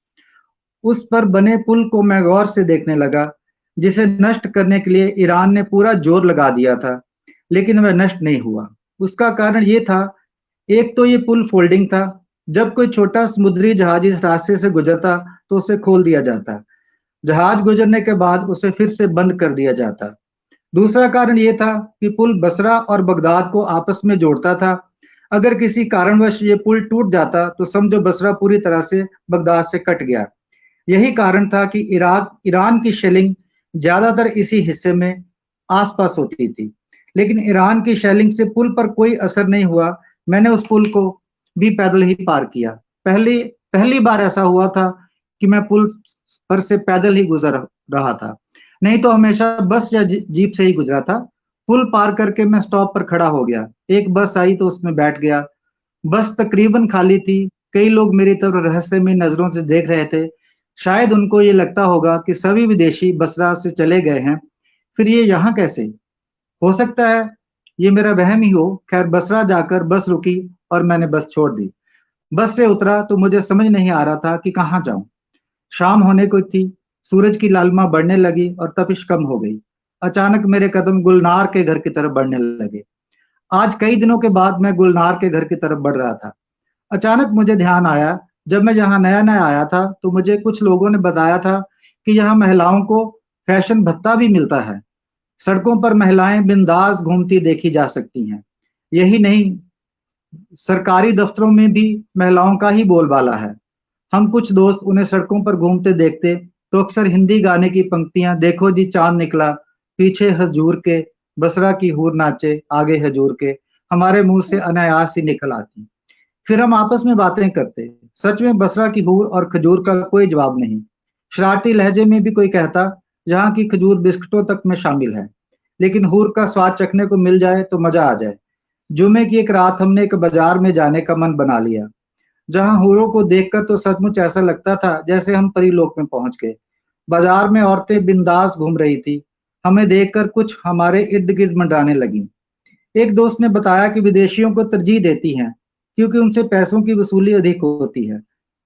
उस पर बने पुल को मैं गौर से देखने लगा, जिसे नष्ट करने के लिए ईरान ने पूरा जोर लगा दिया था, लेकिन वह नष्ट नहीं हुआ। उसका कारण ये था, एक तो ये पुल फोल्डिंग था। जब कोई छोटा समुद्री जहाज इस रास्ते से गुजरता तो उसे खोल दिया जाता। जहाज गुजरने के बाद उसे फिर से बंद कर दिया जाता। दूसरा कारण ये था कि पुल बसरा और बगदाद को आपस में जोड़ता था। अगर किसी कारणवश ये पुल टूट जाता तो समझो बसरा पूरी तरह से बगदाद से कट गया। यही कारण था कि ईरान की शेलिंग ज्यादातर इसी हिस्से में आसपास होती थी, लेकिन ईरान की शेलिंग से पुल पर कोई असर नहीं हुआ। मैंने उस पुल को भी पैदल ही पार किया। पहली पहली बार ऐसा हुआ था कि मैं पुल पर से पैदल ही गुजर रहा था, नहीं तो हमेशा बस या जीप से ही गुजरा था। पुल पार करके मैं स्टॉप पर खड़ा हो गया। एक बस आई तो उसमें बैठ गया। बस तकरीबन खाली थी। कई लोग मेरी तरफ रहस्यमय नजरों से देख रहे थे। शायद उनको ये लगता होगा कि सभी विदेशी बसरा से चले गए हैं, फिर ये यहाँ कैसे? हो सकता है ये मेरा वहम ही हो। खैर, बसरा जाकर बस रुकी और मैंने बस छोड़ दी। बस से उतरा तो मुझे समझ नहीं आ रहा था कि कहाँ जाऊं। शाम होने को थी। सूरज की लालिमा बढ़ने लगी और तपिश कम हो गई। अचानक मेरे कदम गुलनार के घर की तरफ बढ़ने लगे। आज कई दिनों के बाद मैं गुलनार के घर की तरफ बढ़ रहा था। अचानक मुझे ध्यान आया, जब मैं यहाँ नया नया आया था तो मुझे कुछ लोगों ने बताया था कि यहाँ महिलाओं को फैशन भत्ता भी मिलता है। सड़कों पर महिलाएं बिंदास घूमती देखी जा सकती हैं। यही नहीं, सरकारी दफ्तरों में भी महिलाओं का ही बोलबाला है। हम कुछ दोस्त उन्हें सड़कों पर घूमते देखते तो अक्सर हिंदी गाने की पंक्तियां, देखो जी चांद निकला पीछे हजूर के, बसरा की हूर नाचे आगे हजूर के, हमारे मुंह से अनायास ही निकल आती। फिर हम आपस में बातें करते। सच में बसरा की हूर और खजूर का कोई जवाब नहीं। शरारती लहजे में भी कोई कहता, जहाँ की खजूर बिस्कुटों तक में शामिल है, लेकिन हूर का स्वाद चखने को मिल जाए तो मजा आ जाए। जुमे की एक रात हमने एक बाजार में जाने का मन बना लिया, जहां हूरों को देखकर तो सचमुच ऐसा लगता था जैसे हम परीलोक में पहुंच गए। बाजार में औरतें बिंदास घूम रही थी। हमें देखकर कुछ हमारे इर्द गिर्द मंडराने लगी। एक दोस्त ने बताया कि विदेशियों को तरजीह देती हैं क्योंकि उनसे पैसों की वसूली अधिक होती है।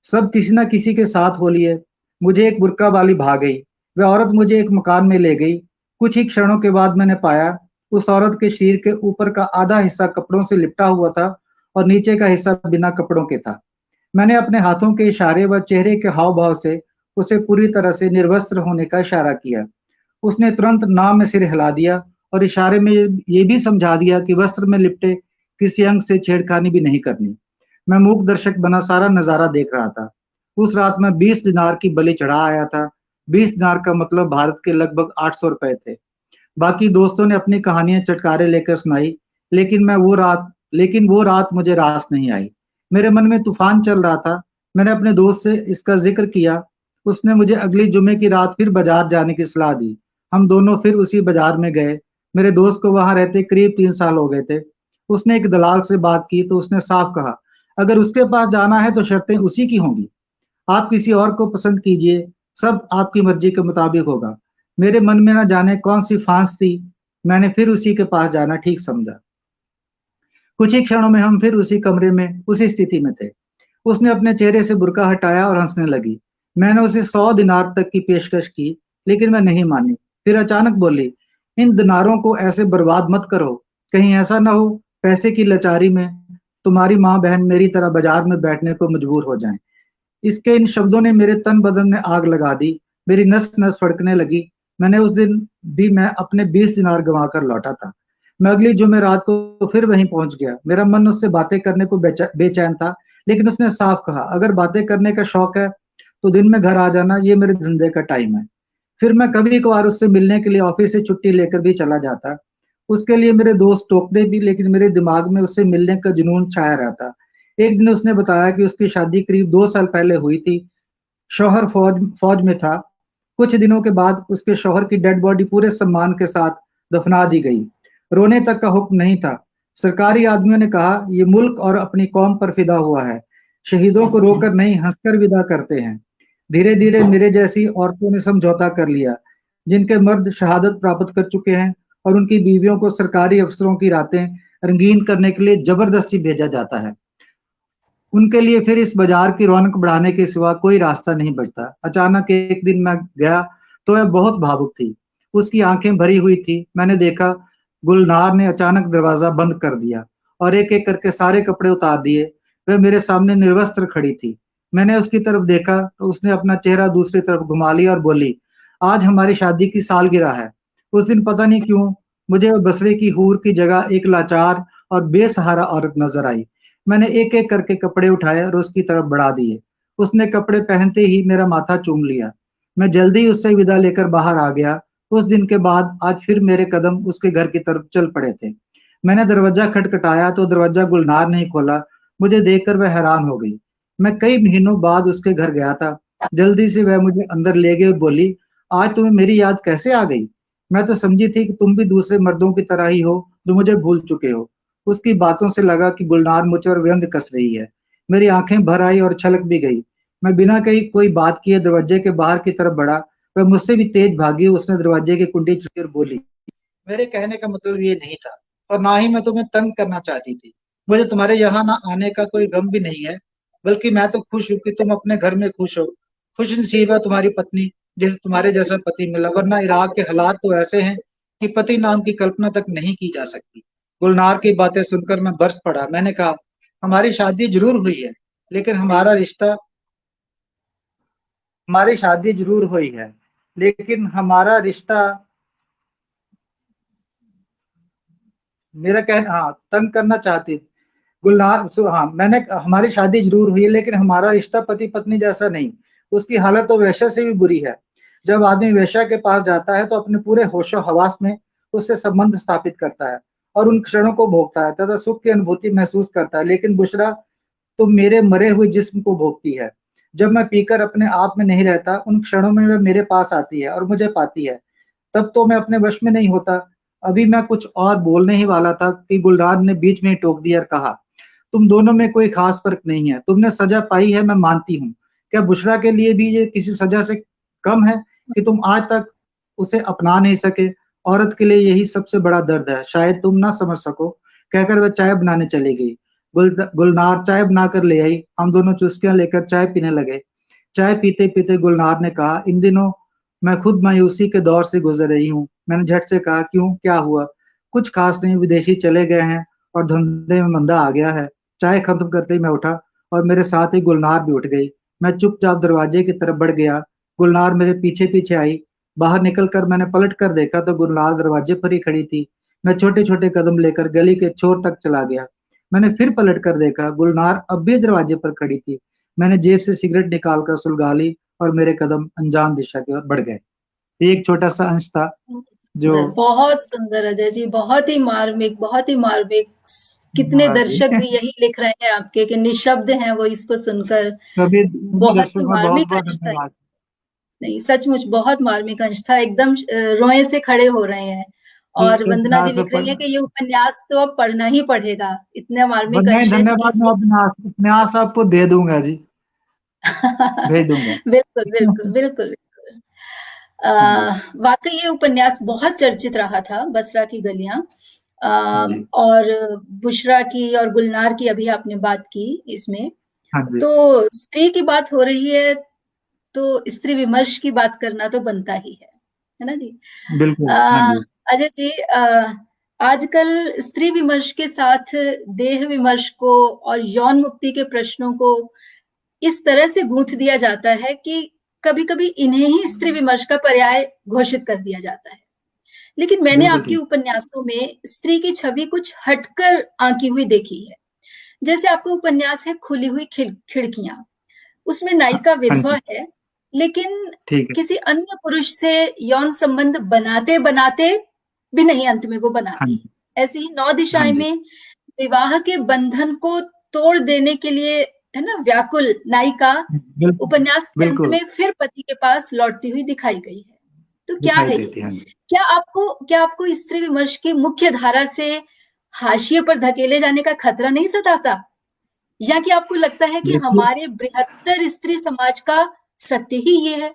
सब किसी ना किसी के साथ हो लिए। मुझे एक बुर्का वाली भा गई। वह औरत मुझे एक मकान में ले गई। कुछ ही क्षणों के बाद मैंने पाया उस औरत के शरीर के ऊपर का आधा हिस्सा कपड़ों से लिपटा हुआ था और नीचे का हिस्सा बिना कपड़ों के था। मैंने अपने हाथों के इशारे व चेहरे के हाव भाव से उसे पूरी तरह से निर्वस्त्र होने का इशारा किया। उसने तुरंत नाम में सिर हिला दिया और इशारे में ये भी समझा दिया कि वस्त्र में लिपटे किसी अंग से छेड़खानी भी नहीं करनी। मैं मूक दर्शक बना सारा नजारा देख रहा था। उस रात मैं 20 दिनार की बलि चढ़ा आया था। 20 दिनार का मतलब भारत के लगभग 800 रुपए थे। बाकी दोस्तों ने अपनी कहानियां चटकारे लेकर सुनाई, लेकिन वो रात मुझे रास नहीं आई। मेरे मन में तूफान चल रहा था। मैंने अपने दोस्त से इसका जिक्र किया। उसने मुझे अगली जुमे की रात फिर बाजार जाने की सलाह दी। हम दोनों फिर उसी बाजार में गए। मेरे दोस्त को वहां रहते करीब 3 साल हो गए थे। उसने एक दलाल से बात की तो उसने साफ कहा, अगर उसके पास जाना है तो शर्तें उसी की होंगी। आप किसी और को पसंद कीजिए, सब आपकी मर्जी के मुताबिक होगा। मेरे मन में ना जाने कौन सी फांस थी। मैंने फिर उसी के पास जाना ठीक समझा। कुछ ही क्षणों में हम फिर उसी कमरे में उसी स्थिति में थे। उसने अपने चेहरे से बुर्का हटाया और हंसने लगी। मैंने उसे 100 दिनार तक की पेशकश की, लेकिन मैं नहीं मानी। फिर अचानक बोली, इन दिनारों को ऐसे बर्बाद मत करो। कहीं ऐसा ना हो पैसे की लाचारी में तुम्हारी माँ बहन मेरी तरह बाजार में बैठने को मजबूर हो जाएं। इसके इन शब्दों ने मेरे तन बदन में आग लगा दी। मेरी नस नस फड़कने लगी। मैंने उस दिन भी मैं अपने 20 दिनार गंवा कर लौटा था। मैं अगली जुमे रात को फिर वहीं पहुंच गया। मेरा मन उससे बातें करने को बेचैन था, लेकिन उसने साफ कहा, अगर बातें करने का शौक है तो दिन में घर आ जाना, ये मेरे धंधे का टाइम है। फिर मैं कभी कभार उससे मिलने के लिए ऑफिस से छुट्टी लेकर भी चला जाता। उसके लिए मेरे दोस्त टोकते भी, लेकिन मेरे दिमाग में उससे मिलने का जुनून छाया रहता। एक दिन उसने बताया कि उसकी शादी करीब 2 साल पहले हुई थी। शौहर फौज में था। कुछ दिनों के बाद उसके शौहर की डेड बॉडी पूरे सम्मान के साथ दफना दी गई। रोने तक का हुक्म नहीं था। सरकारी आदमियों ने कहा, ये मुल्क और अपनी कौम पर फिदा हुआ है, शहीदों को रोकर नहीं हंसकर विदा करते हैं। धीरे धीरे मेरे जैसी औरतों ने समझौता कर लिया, जिनके मर्द शहादत प्राप्त कर चुके हैं, और उनकी बीवियों को सरकारी अफसरों की रातें रंगीन करने के लिए जबरदस्ती भेजा जाता है। उनके लिए फिर इस बाजार की रौनक बढ़ाने के सिवा कोई रास्ता नहीं बचता। अचानक एक दिन मैं गया तो वह बहुत भावुक थी, उसकी आंखें भरी हुई थी। मैंने देखा गुलनार ने अचानक दरवाजा बंद कर दिया और एक एक करके सारे कपड़े उतार दिए। वह मेरे सामने निर्वस्त्र खड़ी थी। मैंने उसकी तरफ देखा तो उसने अपना चेहरा दूसरी तरफ घुमा लिया और बोली, आज हमारी शादी की सालगिरह है। उस दिन पता नहीं क्यों मुझे बसरे की हूर की जगह एक लाचार और बेसहारा औरत नजर आई। मैंने एक एक करके कपड़े उठाए और उसकी तरफ बढ़ा दिए। उसने कपड़े पहनते ही मेरा माथा चूम लिया। मैं जल्दी उससे विदा लेकर बाहर आ गया। उस दिन के बाद आज फिर मेरे कदम उसके घर की तरफ चल पड़े थे। मैंने दरवाजा खटखटाया तो दरवाजा गुलनार नहीं खोला। मुझे देखकर वह हैरान हो गई। मैं कई महीनों बाद उसके घर गया था। जल्दी से वह मुझे अंदर ले गई और बोली, आज तुम्हें मेरी याद कैसे आ गई? मैं तो समझी थी कि तुम भी दूसरे मर्दों की तरह ही हो जो मुझे भूल चुके हो। उसकी बातों से लगा कि गुलनार मुझ पर व्यंग कस रही है। मेरी आंखें भर आई और छलक भी गई। मैं बिना कहीं कोई बात किए दरवाजे के बाहर की तरफ बढ़ा। वह मुझसे भी तेज भागी। उसने दरवाजे की कुंडी छुड़ी और बोली, मेरे कहने का मतलब ये नहीं था और ना ही मैं तुम्हें तंग करना चाहती थी। मुझे तुम्हारे यहाँ ना आने का कोई गम भी नहीं है, बल्कि मैं तो खुश हूँ कि तुम अपने घर में खुश हो। खुश नसीब है तुम्हारी पत्नी जिसे तुम्हारे जैसा पति मिला, वरना इराक के हालात तो ऐसे हैं कि पति नाम की कल्पना तक नहीं की जा सकती। गुलनार की बातें सुनकर मैं बरस पड़ा। मैंने कहा, हमारी शादी जरूर हुई है, लेकिन हमारी शादी जरूर हुई है, लेकिन हमारा रिश्ता, मेरा कहना, हाँ, तंग करना चाहती गुलनार, हाँ, मैंने, हमारी शादी जरूर हुई है लेकिन हमारा रिश्ता पति पत्नी जैसा नहीं। उसकी हालत तो वेश्या से भी बुरी है। जब आदमी वेश्या के पास जाता है तो अपने पूरे होशो हवास में उससे संबंध स्थापित करता है और उन क्षणों को भोगता है तथा सुख की अनुभूति महसूस करता है। लेकिन बुशरा तो मेरे मरे हुए जिस्म को भोगती है। जब मैं पीकर अपने आप में नहीं रहता, उन क्षणों में वह मेरे पास आती है और मुझे पाती है। तब तो मैं अपने वश में नहीं होता। अभी मैं कुछ और बोलने ही वाला था कि गुलनार ने बीच में ही टोक दिया और कहा, तुम दोनों में कोई खास फर्क नहीं है। तुमने सजा पाई है, मैं मानती हूँ। क्या बुशरा के लिए भी ये किसी सजा से कम है कि तुम आज तक उसे अपना नहीं सके? औरत के लिए यही सबसे बड़ा दर्द है, शायद तुम ना समझ सको। कहकर वह चाय बनाने चली गई। गुलनार चाय बनाकर ले आई। हम दोनों चुस्कियां लेकर चाय पीने लगे। चाय पीते पीते गुलनार ने कहा, इन दिनों मैं खुद मायूसी के दौर से गुजर रही हूँ। मैंने झट से कहा, क्यों, क्या हुआ? कुछ खास नहीं, विदेशी चले गए हैं और धंधे में मंदा आ गया है। चाय खत्म करते ही मैं उठा और मेरे साथ ही गुलनार भी उठ गई। मैं चुपचाप दरवाजे की तरफ बढ़ गया। गुलनार मेरे पीछे पीछे आई। बाहर निकलकर मैंने पलट कर देखा तो गुलनार दरवाजे पर ही खड़ी थी। मैं छोटे छोटे कदम लेकर गली के छोर तक चला गया। मैंने फिर पलट कर देखा, गुलनार अब भी दरवाजे पर खड़ी थी। मैंने जेब से सिगरेट निकालकर सुलगा ली और मेरे कदम अनजान दिशा की ओर बढ़ गए। ये एक छोटा सा अंश था जो, बहुत सुंदर अजय जी, बहुत ही मार्मिक, बहुत ही मार्मिक। कितने हाँ जी। दर्शक भी यही लिख रहे हैं आपके कि निशब्द हैं वो इसको सुनकर। सभी सभी बहुत ही दर्शकों का बहुत मार्मिक बहुत अंश था। धन्यवाद। नहीं, सचमुच बहुत मार्मिक अंश था। एकदम रोए से खड़े हो रहे हैं। और ये वंदना जी उपन्यास लिख पर रही है कि ये उपन्यास तो अब पढ़ना ही पढ़ेगा, इतने मार्मिक नहीं, अंश है कि धन्यवाद, मैं किसको। उपन्यास उपन्यास आपको दे दूंगा जी, भेज दूंगा। बिल्कुल, बिल्कुल, बिल्कुल, बिल्कुल। हाँ जी। वाकई ये उपन्यास बहुत चर्चित रहा था, बसरा की गलियां। हाँ जी। और बुशरा की और गुलनार की अभी आपने बात की इसमें। हाँ जी। तो स्त्री की बात हो रही है तो स्त्री विमर्श की बात करना तो बनता ही है ना जी? बिल्कुल। हाँ अ, जी। अजय जी, आजकल स्त्री विमर्श के साथ देह विमर्श को और यौन मुक्ति के प्रश्नों को इस तरह से गूंथ दिया जाता है कि कभी-कभी इन्हें ही स्त्री विमर्श का पर्याय घोषित कर दिया जाता है। लेकिन मैंने बिल्कुल आपके ठीक। उपन्यासों में स्त्री की छवि कुछ हटकर आंकी हुई देखी है। जैसे आपका उपन्यास है खुली हुई खिड़कियां। उसमें हाँ, नायिका हाँ विधवा जी। है, लेकिन ठीक है। किसी अन्य पुरुष से यौन संबंध बनाते बनाते भी नहीं, अंत में वो हाँ बनाती जी। है। ऐसे ही नौ हाँ दिशाएं जी। में विवाह के बंधन को तोड़ देने के लिए, है ना, व्याकुल नायिका बिल्कुल। उपन्यास के अंत बिल्कुल में फिर पति के पास लौटती हुई दिखाई गई है। तो क्या दिखाई है ये? देती है। हाँ जी। क्या आपको स्त्री विमर्श की मुख्य धारा से हाशिए पर धकेले जाने का खतरा नहीं सताता? या कि आपको लगता है कि देखिए हमारे बृहत्तर स्त्री समाज का सत्य ही ये है?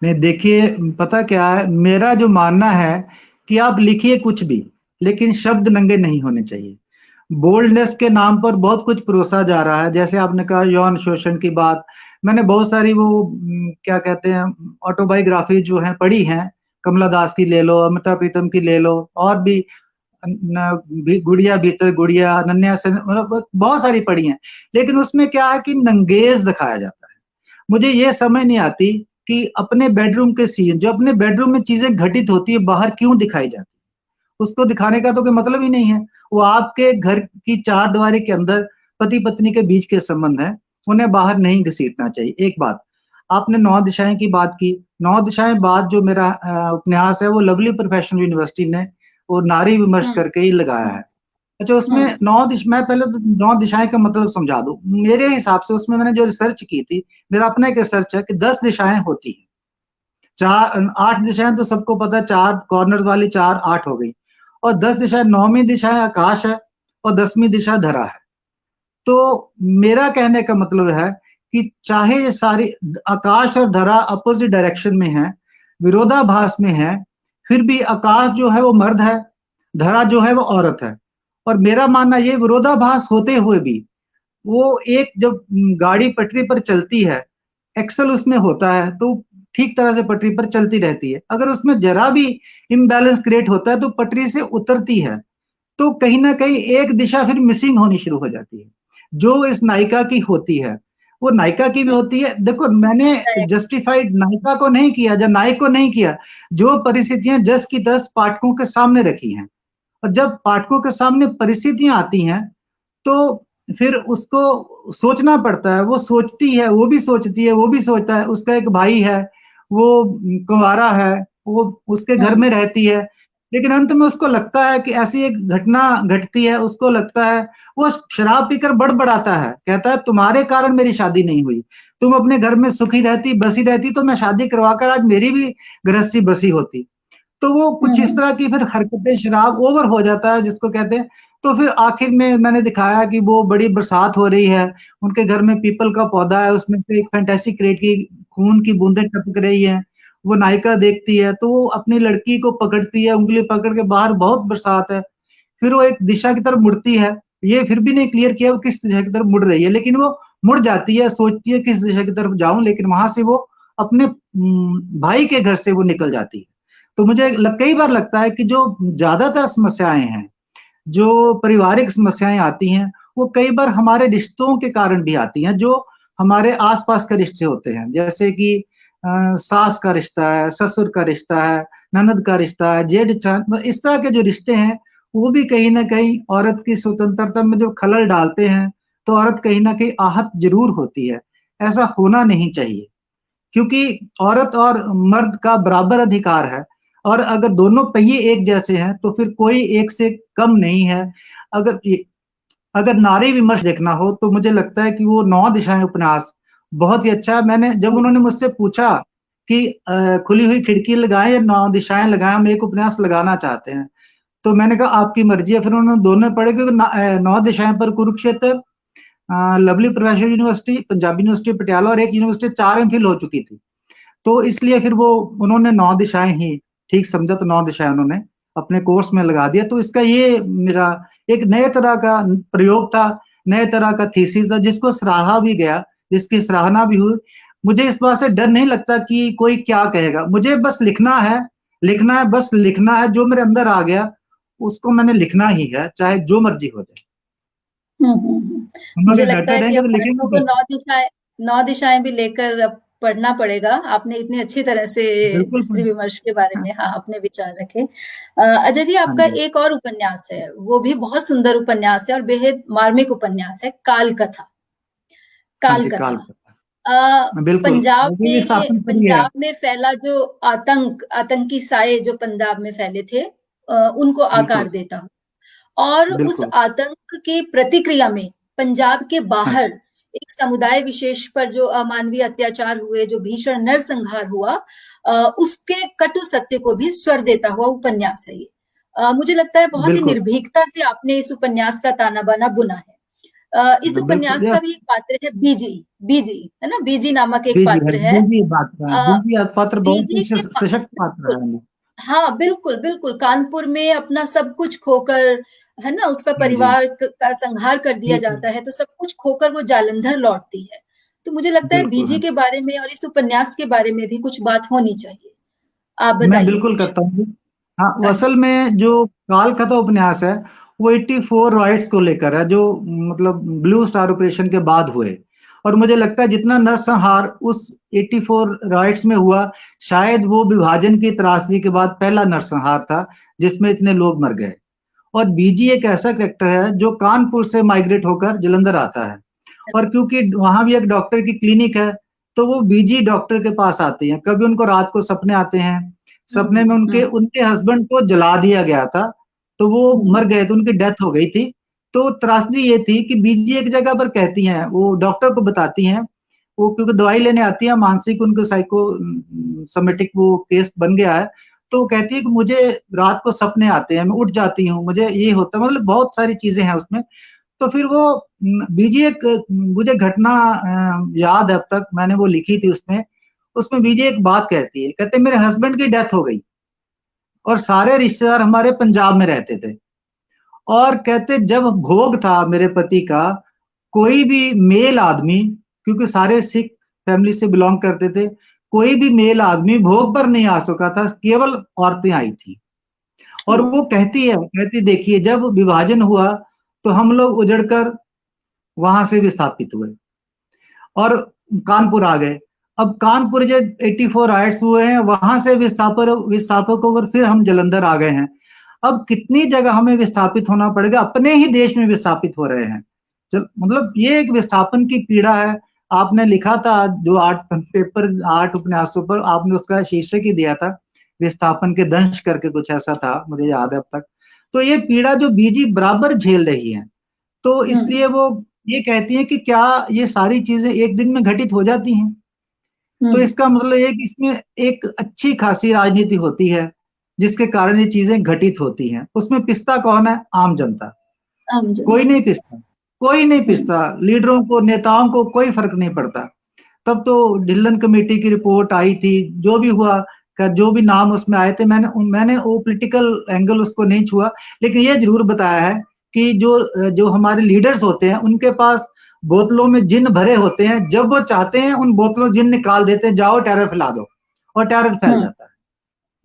नहीं, देखिए पता क्या है, मेरा जो मानना है कि आप लिखिए कुछ भी, लेकिन शब्द नंगे नहीं होने चाहिए। बोल्डनेस के नाम पर बहुत कुछ परोसा जा रहा है, जैसे आपने कहा यौन शोषण की बात। मैंने बहुत सारी वो क्या कहते हैं, ऑटोबायोग्राफी जो है पढ़ी हैं। कमला दास की ले लो, अमिताभ प्रीतम की ले लो, और भी गुड़िया भीतर गुड़िया, अनन्या सेन, मतलब बहुत सारी पढ़ी हैं। लेकिन उसमें क्या है कि नंगेज दिखाया जाता है। मुझे ये समझ नहीं आती कि अपने बेडरूम के सीन, जो अपने बेडरूम में चीजें घटित होती है, बाहर क्यों दिखाई जाती है? उसको दिखाने का तो कोई मतलब ही नहीं है। वो आपके घर की चार दीवारी के अंदर पति पत्नी के बीच के संबंध है, उन्हें बाहर नहीं घसीटना चाहिए। एक बात, आपने नौ दिशाएं की बात की। नौ दिशाएं बात जो मेरा उपन्यास है, वो लवली प्रोफेशनल यूनिवर्सिटी ने वो नारी विमर्श हम्म। करके ही लगाया है। अच्छा, उसमें हम्म। मैं पहले तो नौ दिशाएं का मतलब समझा दूं। मेरे हिसाब से उसमें मैंने जो रिसर्च की थी, मेरा अपना एक रिसर्च है कि 10 दिशाएं होती हैं। चार 8 दिशाएं तो सबको पता है, चार कॉर्नर वाली, चार 8 हो गई। और 10 दिशाएं, नौवीं दिशा है आकाश है, और 10वीं दिशा धरा है। तो मेरा कहने का मतलब है कि चाहे ये सारी आकाश और धरा अपोजिट डायरेक्शन में है, विरोधाभास में है, फिर भी आकाश जो है वो मर्द है, धरा जो है वो औरत है। और मेरा मानना ये, विरोधाभास होते हुए भी वो एक जब गाड़ी पटरी पर चलती है, एक्सल उसमें होता है, तो ठीक तरह से पटरी पर चलती रहती है। अगर उसमें जरा भी इम्बैलेंस क्रिएट होता है तो पटरी से उतरती है। तो कहीं ना कहीं एक दिशा फिर मिसिंग होनी शुरू हो जाती है, जो इस नायिका की होती है, वो नायिका की भी होती है। देखो, मैंने करेक्ट। जस्टिफाइड नायिका को नहीं किया, या नायक को नहीं किया। जो परिस्थितियां जस की तस पाठकों के सामने रखी हैं, और जब पाठकों के सामने परिस्थितियां आती हैं, तो फिर उसको सोचना पड़ता है। वो सोचती है, वो भी सोचती है, वो भी सोचता है। उसका एक भाई है, वो कुंवारा है, वो उसके घर हम्म। में रहती है। लेकिन अंत में उसको लगता है कि ऐसी एक घटना घटती है, उसको लगता है, वो शराब पीकर बड़बड़ाता है, कहता है तुम्हारे कारण मेरी शादी नहीं हुई। तुम अपने घर में सुखी रहती, बसी रहती, तो मैं शादी करवाकर आज मेरी भी गृहस्थी बसी होती। तो वो कुछ इस हम्म। तरह की फिर हरकतें, शराब ओवर हो जाता है जिसको कहते हैं। तो फिर आखिर में मैंने दिखाया कि वो बड़ी बरसात हो रही है, उनके घर में पीपल का पौधा है, उसमें से एक फैंटेसी क्रिएट की खून की बूंदें टपक रही हैं। वो नायिका देखती है, तो वो अपनी लड़की को पकड़ती है, उंगली पकड़ के, बाहर बहुत बरसात है। फिर वो एक दिशा की तरफ मुड़ती है। ये फिर भी नहीं क्लियर किया वो किस दिशा की तरफ मुड़ रही है, लेकिन वो मुड़ जाती है, सोचती है किस दिशा की तरफ जाऊं, लेकिन वहां से वो अपने भाई के घर से वो निकल जाती है। तो मुझे कई बार लगता है कि जो ज्यादातर समस्याएं हैं, जो पारिवारिक समस्याएं आती हैं, वो कई बार हमारे रिश्तों के कारण भी आती हैं, जो हमारे आसपास के रिश्ते होते हैं। जैसे कि सास का रिश्ता है, ससुर का रिश्ता है, ननद का रिश्ता है, जेठ, इस तरह के जो रिश्ते हैं, वो भी कहीं ना कहीं औरत की स्वतंत्रता में जो खलल डालते हैं, तो औरत कहीं ना कहीं आहत जरूर होती है। ऐसा होना नहीं चाहिए, क्योंकि औरत और मर्द का बराबर अधिकार है। और अगर दोनों पहिए एक जैसे हैं, तो फिर कोई एक से कम नहीं है। अगर अगर नारी विमर्श देखना हो, तो मुझे लगता है कि वो नौ दिशाएं उपन्यास बहुत ही अच्छा है। मैंने जब उन्होंने मुझसे पूछा कि खुली हुई खिड़की लगाएं या नौ दिशाएं लगाएं, हम एक उपन्यास लगाना चाहते हैं, तो मैंने कहा आपकी मर्जी है। फिर उन्होंने दोनों पढ़े, क्योंकि नौ दिशाएं पर Kurukshetra, lovely professional university, Punjabi university Patiala, और एक यूनिवर्सिटी 4 एमफिल हो चुकी थी। तो इसलिए फिर वो उन्होंने नौ दिशाएं ही ठीक समझा, तो नौ दिशाएं उन्होंने अपने कोर्स में लगा दिया। तो इसका ये मेरा एक नए तरह का प्रयोग था, नए तरह का थीसिस था, जिसको सराहा भी गया, जिसकी सराहना भी हुई। मुझे इस बात से डर नहीं लगता कि कोई क्या कहेगा। मुझे बस लिखना है, लिखना है, बस लिखना है। जो मेरे अंदर आ गया उसको मैंने लिखना ही है, चाहे जो मर्जी हो जाए। हम मुझे अगर लगता डरते है कि रहेंगे अब तो लिखेंगे पाठकों को कैसे? नौ दिशाएं भी लेकर अब पढ़ना पड़ेगा। आपने इतनी अच्छी तरह से बिल्कुल। स्त्री विमर्श के बारे हाँ। में हाँ अपने विचार रखे। अजय जी, हाँ आपका जी। एक और उपन्यास है, वो भी बहुत सुंदर उपन्यास है और बेहद मार्मिक उपन्यास है, काल कथा। हाँ काल जी, काल कथा पता। अ, बिल्कुल, पंजाब वो भी में शासन पर ही है। पंजाब में फैला जो आतंकी साए जो पंजाब में फैले थे, उनको आकार बिल्कुल। देता हूँ। और उस बिल्कुल। आतंक की प्रतिक्रिया में पंजाब के हाँ बाहर जी। एक समुदाय विशेष पर जो अमानवीय अत्याचार हुए, जो भीषण नरसंहार हुआ, उसके कटु सत्य को भी स्वर देता हुआ उपन्यास है ये। मुझे लगता है बहुत ही बिल्कुल निर्भीकता से आपने इस उपन्यास का ताना बाना बुना है। इस बिल्कुल। उपन्यास का यस। भी एक पात्र है बीजी। बीजी है ना, बीजी नामक एक बीजी है, पात्र है। बीजी पात्र है, अ, बीजी पात्र बहुत ही बीजी के सशक्त पात्र बिल्कुल, है। हाँ बिल्कुल बिल्कुल, कानपुर में अपना सब कुछ खोकर, है ना, उसका हाँ जी। परिवार का संहार कर दिया बिल्कुल जाता है, तो सब कुछ खोकर वो जालंधर लौटती है। तो मुझे लगता है बिल्कुल। बीजी हाँ, के बारे में और इस उपन्यास के बारे में भी कुछ बात होनी चाहिए। आप मैं बताइए बिल्कुल कुछ। करता हूँ। हाँ, वो हाँ जी। असल में जो काल कथा उपन्यास है वो 84 राइट्स को लेकर है, जो मतलब ब्लू स्टार ऑपरेशन के बाद हुए। और मुझे लगता है जितना नरसंहार उस 84 राइट्स में हुआ, शायद वो विभाजन की त्रासदी के बाद पहला नरसंहार था जिसमें इतने लोग मर गए। और बीजी एक ऐसा करेक्टर है जो कानपुर से माइग्रेट होकर जलंधर आता है, और क्योंकि वहां भी एक डॉक्टर की क्लिनिक है, तो वो बीजी डॉक्टर के पास आते हैं। कभी उनको रात को सपने आते हैं, सपने में उनके हम्म उनके हस्बैंड को जला दिया गया था, तो वो हम्म मर गए थे, उनकी डेथ हो गई थी। तो त्रासदी ये थी कि बीजी एक जगह पर कहती हैं, वो डॉक्टर को बताती हैं, वो क्योंकि दवाई लेने आती है, मानसिक उनको साइको समेटिक वो केस बन गया है। तो वो कहती है कि मुझे रात को सपने आते हैं, मैं उठ जाती हूँ, मुझे ये होता है, मतलब बहुत सारी चीजें हैं उसमें। तो फिर वो बीजी एक मुझे घटना याद है, अब तक मैंने वो लिखी थी उसमें। उसमें बीजी एक बात कहती है, कहते मेरे हस्बैंड की डेथ हो गई और सारे रिश्तेदार हमारे पंजाब में रहते थे, और कहते जब भोग था मेरे पति का, कोई भी मेल आदमी, क्योंकि सारे सिख फैमिली से बिलोंग करते थे, कोई भी मेल आदमी भोग पर नहीं आ सका था, केवल औरतें आई थी। और वो कहती देखिए जब विभाजन हुआ तो हम लोग उजड़कर वहां से विस्थापित हुए और कानपुर आ गए। अब कानपुर जो 84 राइट्स हुए हैं, वहां से विस्थापक होकर फिर हम जलंधर आ गए हैं। अब कितनी जगह हमें विस्थापित होना पड़ेगा, अपने ही देश में विस्थापित हो रहे हैं। मतलब ये एक विस्थापन की पीड़ा है। आपने लिखा था जो 8 उपन्यासों पर, आपने उसका शीर्षक ही दिया था विस्थापन के दंश करके, कुछ ऐसा था, मुझे याद है अब तक। तो ये पीड़ा जो बीजी बराबर झेल रही है, तो हम्म इसलिए वो ये कहती है कि क्या ये सारी चीजें एक दिन में घटित हो जाती हैं। तो हम्म इसका मतलब ये कि इसमें एक अच्छी खासी राजनीति होती है जिसके कारण ये चीजें घटित होती हैं। उसमें पिसता कौन है? आम जनता। आम कोई जनता। नहीं पिसता, कोई नहीं हम्म पिसता, लीडरों को नेताओं को कोई फर्क नहीं पड़ता। तब तो ढिल्लन कमेटी की रिपोर्ट आई थी, जो भी हुआ, का जो भी नाम उसमें आए थे, मैंने वो पॉलिटिकल एंगल उसको नहीं छुआ, लेकिन ये जरूर बताया है कि जो जो हमारे लीडर्स होते हैं उनके पास बोतलों में जिन भरे होते हैं, जब वो चाहते हैं उन बोतलों जिन निकाल देते हैं, जाओ टेरर फैला दो, और टेरर फैल हम्म जाता है।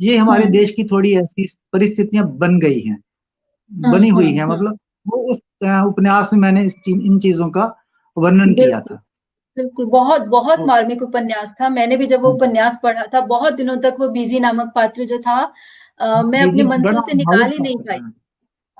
ये हमारे हम्म देश की थोड़ी ऐसी परिस्थितियां बन गई हैं, बनी हुई हैं, मतलब वो उस उपन्यास में मैंने इन चीजों का वर्णन किया बिल्कुल था। बिल्कुल, बहुत बहुत तो मार्मिक उपन्यास था। मैंने भी जब वो हाँ जी, उपन्यास पढ़ा था, बहुत दिनों तक वो बीजी नामक पात्र जो था, मैं ये अपने जी मन से बड़ा उसे निकाल भावुक ही नहीं पात्र पाई। था।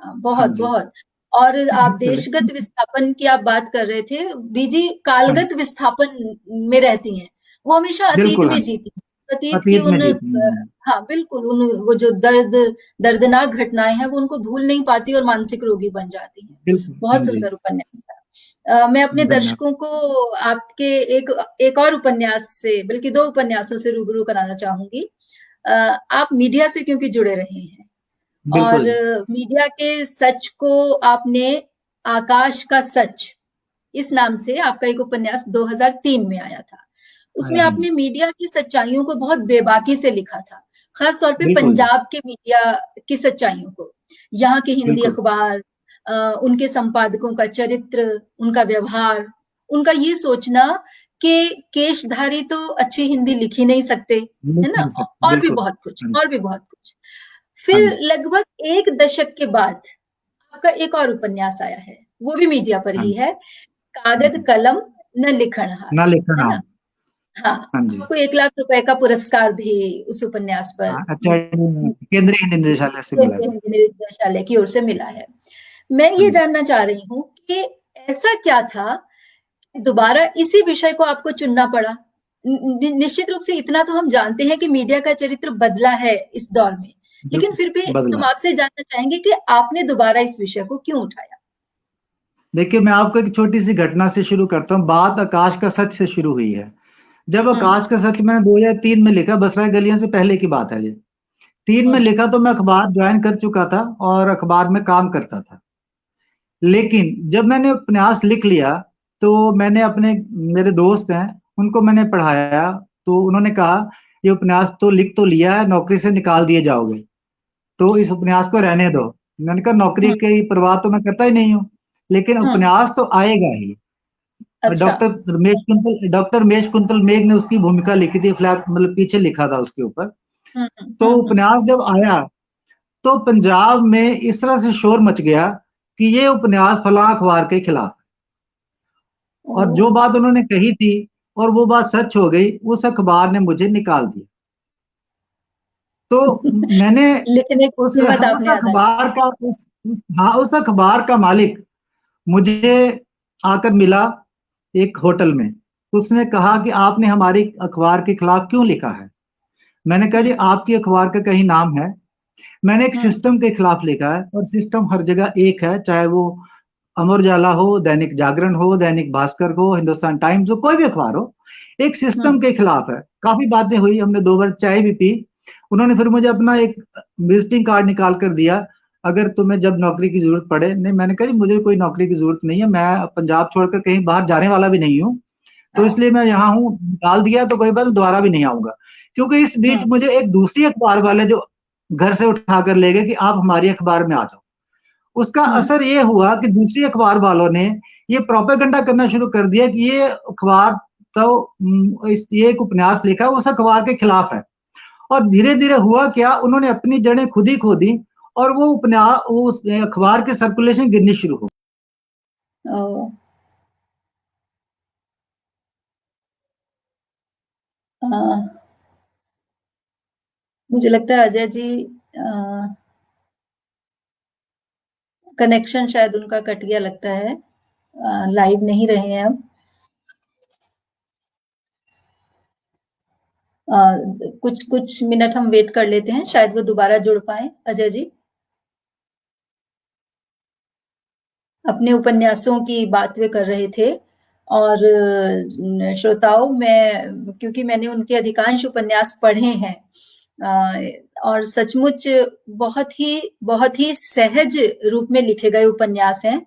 हाँ बहुत जी। बहुत। और आप लेकिन देशगत विस्थापन की आप बात कर रहे थे, बीजी हाँ जी, कालगत विस्थापन में रहती हैं। वो हमेशा अतीत बिल्कुल। हाँ में जी, जीती हैं। अतीत की अतीत में उन जीती हैं। हाँ बिल्कुल, उन वो जो दर्दनाक घटनाएं हैं वो उनको भूल नहीं पाती और मानसिक रोगी बन जाती हैं। बिल्कुल। बहुत हाँ जी। सुंदर उपन्यास था। मैं अपने धन्यवाद। दर्शकों को आपके एक एक और उपन्यास से, बल्कि दो उपन्यासों से रूबरू कराना चाहूंगी। आप मीडिया से क्योंकि जुड़े रहे हैं, और बिल्कुल। मीडिया के सच को आपने आकाश का सच, इस नाम से आपका एक उपन्यास 2003 में आया था। उसमें हाँ जी, आपने मीडिया की सच्चाइयों को बहुत बेबाकी से लिखा था, खास तौर पे बिल्कुल जी, पंजाब के मीडिया की सच्चाइयों को, यहाँ के हिंदी बिल्कुल। अखबार, उनके संपादकों का चरित्र, उनका व्यवहार, उनका ये सोचना कि केशधारी तो अच्छी हिंदी लिख ही नहीं सकते, लिख है ना, नहीं सकते, और भी बिल्कुल। बहुत कुछ, हाँ जी, और भी बहुत कुछ। हाँ फिर जी, लगभग एक दशक के बाद आपका एक और उपन्यास आया है, वो भी मीडिया पर हाँ ही जी, है, हाँ कागज जी। कलम न लिखनहार, ना लिखा है नाम। ना। हाँ, हाँ जी। आपको 1 लाख रुपए का पुरस्कार भी उस उपन्यास पर हाँ, अच्छा, केंद्रीय हिंदी निदेशालय से मिला केंद्रीय था। हिंदी निदेशालय की ओर से मिला है। मैं हाँ ये जी। जानना चाह रही हूँ कि ऐसा क्या था दोबारा इसी विषय को आपको चुनना पड़ा। निश्चित रूप से इतना तो हम जानते हैं कि मीडिया का चरित्र बदला है इस दौर में, लेकिन बिल्कुल फिर भी हम बदला। आपसे जानना चाहेंगे कि आपने दोबारा इस विषय को क्यों उठाया। देखिए, मैं आपको एक छोटी सी घटना से शुरू करता हूँ। बात आकाश का सच से शुरू हुई है। जब हम्म आकाश का सच मैंने 2003 में लिखा, बसरा गलियां से पहले की बात है ये। 3 में लिखा तो मैं अखबार ज्वाइन कर चुका था और अखबार में काम करता था। लेकिन जब मैंने उपन्यास लिख लिया तो मैंने अपने मेरे दोस्त हैं उनको मैंने पढ़ाया, तो उन्होंने कहा ये उपन्यास तो लिख तो लिया है, नौकरी से निकाल दिए जाओगे, तो इस उपन्यास को रहने दो। मैंने कहा नौकरी हम्म, की परवाह तो मैं करता ही नहीं हूँ, लेकिन हम्म, उपन्यास तो आएगा ही। अच्छा। डॉक्टर रमेश कुंतल मेघ ने उसकी भूमिका लिखी थी, फ्लैप मतलब पीछे लिखा था उसके ऊपर। हम्म, तो उपन्यास जब आया तो पंजाब में इस तरह से शोर मच गया कि ये उपन्यास फलां अखबार के खिलाफ है। ओ, और जो बात उन्होंने कही थी और वो बात सच हो गई, उस अखबार ने मुझे निकाल दिया। तो मैंने लिखने की उस कीमत उस आपने अदा की। अखबार का हाँ, उस अखबार का मालिक मुझे आकर मिला एक होटल में। उसने कहा कि आपने हमारी अखबार के खिलाफ क्यों लिखा है? मैंने कहा जी हम्म, आपकी अखबार का कहीं नाम है? मैंने एक हम्म, सिस्टम के खिलाफ लिखा है और सिस्टम हर जगह एक है, चाहे वो अमर उजाला हो, दैनिक जागरण हो, दैनिक भास्कर हो, हिंदुस्तान टाइम्स हो, कोई भी अखबार हो, एक सिस्टम हम्म, के खिलाफ है। काफी बातें हुई, हमने 2 बार चाय भी पी। उन्होंने फिर मुझे अपना एक विजिटिंग कार्ड निकाल कर दिया, अगर तुम्हें जब नौकरी की जरूरत पड़े। नहीं, मैंने कहा जी मुझे कोई नौकरी की जरूरत नहीं है, मैं पंजाब छोड़कर कहीं बाहर जाने वाला भी नहीं हूँ, तो इसलिए मैं यहाँ हूँ। डाल दिया तो कोई बात, दोबारा भी नहीं आऊंगा। क्योंकि इस बीच हम्म, मुझे एक दूसरी अखबार वाले जो घर से उठाकर ले गए कि आप हमारी अखबार में आ जाओ। उसका हम्म, असर ये हुआ कि दूसरी अखबार वालों ने ये प्रोपेगेंडा करना शुरू कर दिया कि ये अखबार तो ये एक उपन्यास लिखा उस अखबार के खिलाफ है। और धीरे धीरे हुआ क्या, उन्होंने अपनी जड़ें खुद ही खो दी और वो उपन्यास उस अखबार के सर्कुलेशन गिरनी शुरू हो। ओ, आ, मुझे लगता है अजय जी कनेक्शन शायद उनका कट गया लगता है, लाइव नहीं रहे हैं अब। अ, कुछ कुछ मिनट हम वेट कर लेते हैं, शायद वो दोबारा जुड़ पाए अजय जी। अपने उपन्यासों की बात वे कर रहे थे और श्रोताओं, मैं क्योंकि मैंने उनके अधिकांश उपन्यास पढ़े हैं, और सचमुच बहुत ही सहज रूप में लिखे गए उपन्यास हैं।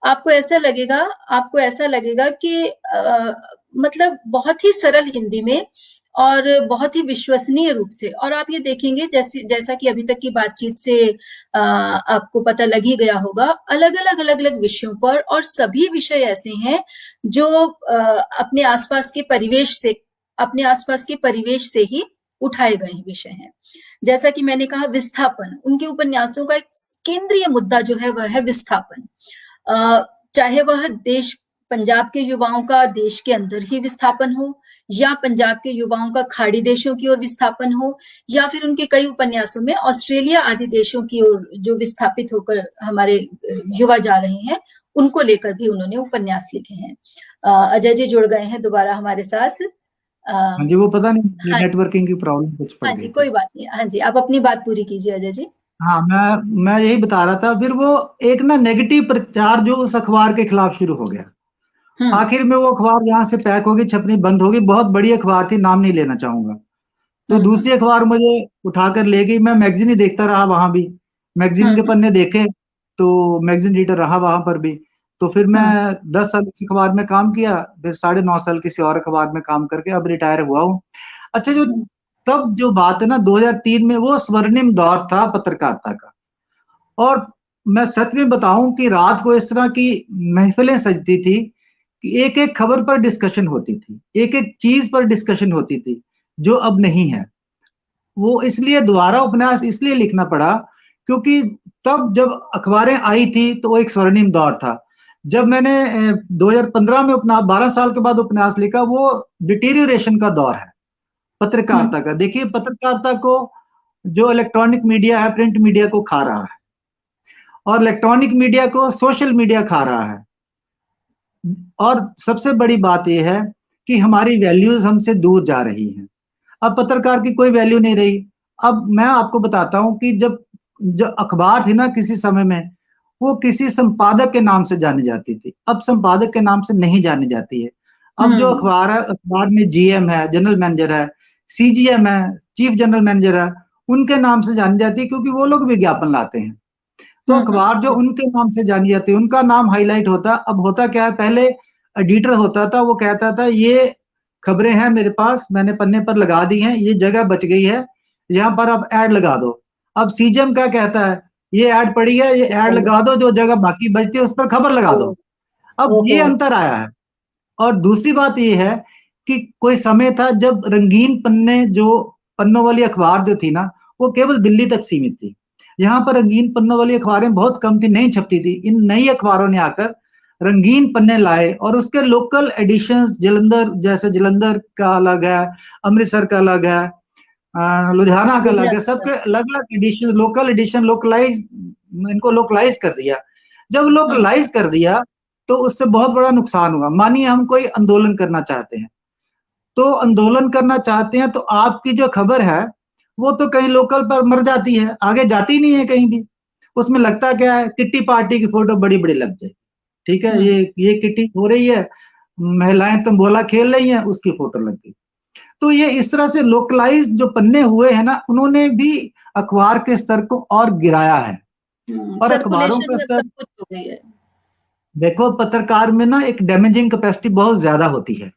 आपको ऐसा लगेगा आपको ऐसा लगेगा कि मतलब बहुत ही सरल हिंदी में और बहुत ही विश्वसनीय रूप से। और आप ये देखेंगे, जैसा कि अभी तक की बातचीत से आपको पता लग ही गया होगा, अलग-अलग विषयों पर, और सभी विषय ऐसे हैं जो अपने आसपास के परिवेश से ही उठाए गए विषय हैं। जैसा कि मैंने कहा, विस्थापन, उनके उपन्यासों का एक केंद्रीय मुद्दा जो है वह है विस्थापन। चाहे वह देश पंजाब के युवाओं का देश के अंदर ही विस्थापन हो, या पंजाब के युवाओं का खाड़ी देशों की ओर विस्थापन हो, या फिर उनके कई उपन्यासों में ऑस्ट्रेलिया आदि देशों की ओर जो विस्थापित होकर हमारे युवा जा रहे हैं, उनको लेकर भी उन्होंने उपन्यास लिखे हैं। अजय जी जुड़ गए हैं दोबारा हमारे साथ। हाँ जी, वो पता नहीं हाँ, नेटवर्किंग की प्रॉब्लम कुछ पड़ हाँ जी, गई कोई थी। बात नहीं। हाँ जी, आप अपनी बात पूरी कीजिए अजय जी। हाँ, मैं यही बता रहा था, फिर वो एक ना नेगेटिव प्रचार जो उस अखबार के खिलाफ शुरू हो गया। हम्म, आखिर में वो अखबार यहाँ से पैक होगी, छपनी बंद होगी। बहुत बड़ी अखबार थी, नाम नहीं लेना चाहूंगा। तो हम्म, दूसरी अखबार मुझे उठाकर ले गई। मैं मैगजीन ही देखता रहा वहां भी, मैगजीन के हम्म, पन्ने देखे, तो मैगजीन रीडर रहा वहां पर भी। तो फिर मैं हम्म, 10 साल इस अखबार में काम किया, फिर 9.5 साल किसी और अखबार में काम करके अब रिटायर हुआ हूँ। अच्छा, जो हम्म, तब जो बात है ना, 2003 में वो स्वर्णिम दौर था पत्रकारिता का। और मैं सच में बताऊं कि रात को इस तरह की महफिलें सजती थी कि एक एक खबर पर डिस्कशन होती थी, एक एक चीज पर डिस्कशन होती थी, जो अब नहीं है। वो इसलिए दोबारा उपन्यास इसलिए लिखना पड़ा क्योंकि तब जब अखबारें आई थी तो वो एक स्वर्णिम दौर था। जब मैंने 2015 में उपन्यास 12 साल के बाद उपन्यास लिखा, वो डिटीरियरेशन का दौर है हम्म, पत्रकारिता का। देखिए, पत्रकारिता को जो इलेक्ट्रॉनिक मीडिया है, प्रिंट मीडिया को खा रहा है, और इलेक्ट्रॉनिक मीडिया को सोशल मीडिया खा रहा है। और सबसे बड़ी बात यह है कि हमारी वैल्यूज हमसे दूर जा रही हैं। अब पत्रकार की कोई वैल्यू नहीं रही। अब मैं आपको बताता हूं कि जब जो अखबार थी ना किसी समय में, वो किसी संपादक के नाम से जानी जाती थी, अब संपादक के नाम से नहीं जानी जाती है। अब जो हम्म, अखबार है, अखबार में जीएम है, जनरल मैनेजर है, सीजीएम है, चीफ जनरल मैनेजर है, उनके नाम से जानी जाती है, क्योंकि वो लोग विज्ञापन लाते हैं। तो अखबार जो उनके नाम से जानी जाती है, उनका नाम हाईलाइट होता है। अब होता क्या है, पहले एडिटर होता था, वो कहता था ये खबरें हैं मेरे पास, मैंने पन्ने पर लगा दी हैं, ये जगह बच गई है, यहाँ पर आप ऐड लगा दो। अब सीजम क्या कहता है, ये ऐड पड़ी है, ये ऐड लगा दो, जो जगह बाकी बचती है उस पर खबर लगा दो। अब ये अंतर आया है। और दूसरी बात ये है कि कोई समय था जब रंगीन पन्ने, जो पन्नों वाली अखबार जो थी ना, वो केवल दिल्ली तक सीमित थी। यहाँ पर रंगीन पन्नों वाली अखबारें बहुत कम थी, नहीं छपती थी। इन नई अखबारों ने आकर रंगीन पन्ने लाए, और उसके लोकल एडिशंस, जलंधर जैसे जलंधर का अलग है, अमृतसर का अलग है, लुधियाना का अलग है, सबके अलग अलग एडिशन, लोकल एडिशन, लोकलाइज, इनको लोकलाइज कर दिया। जब लोकलाइज कर दिया तो उससे बहुत बड़ा नुकसान हुआ। मानिए हम कोई आंदोलन करना चाहते हैं, तो आंदोलन करना चाहते हैं तो आपकी जो खबर है वो तो कहीं लोकल पर मर जाती है, आगे जाती नहीं है कहीं भी। उसमें लगता क्या है, किट्टी पार्टी की फोटो बड़ी बड़ी लग जाए, ठीक है, ये किट्टी हो रही है, महिलाएं तंबोला खेल रही हैं, उसकी फोटो लग गई। तो ये इस तरह से लोकलाइज जो पन्ने हुए हैं ना, उन्होंने भी अखबार के स्तर को और गिराया है। और अखबारों का सर्कुलेशन स्तर, सब कुछ हो गई है। देखो पत्रकार में ना एक डैमेजिंग कैपेसिटी बहुत ज्यादा होती है।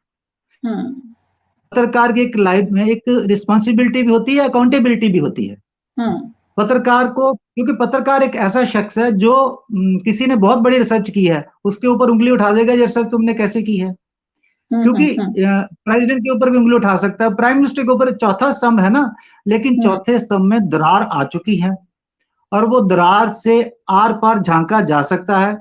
पत्रकार की एक लाइफ में एक रिस्पॉन्सिबिलिटी भी होती है, अकाउंटेबिलिटी भी होती है। पत्रकार को, क्योंकि पत्रकार एक ऐसा शख्स है जो किसी ने बहुत बड़ी रिसर्च की है, उसके ऊपर उंगली उठा देगा, ये रिसर्च तुमने कैसे की है। क्योंकि प्रेसिडेंट के ऊपर भी उंगली उठा सकता है, प्राइम मिनिस्टर के ऊपर चौथा स्तंभ है ना, लेकिन चौथे स्तंभ में दरार आ चुकी है, और वो दरार से आर पार झांका जा सकता है।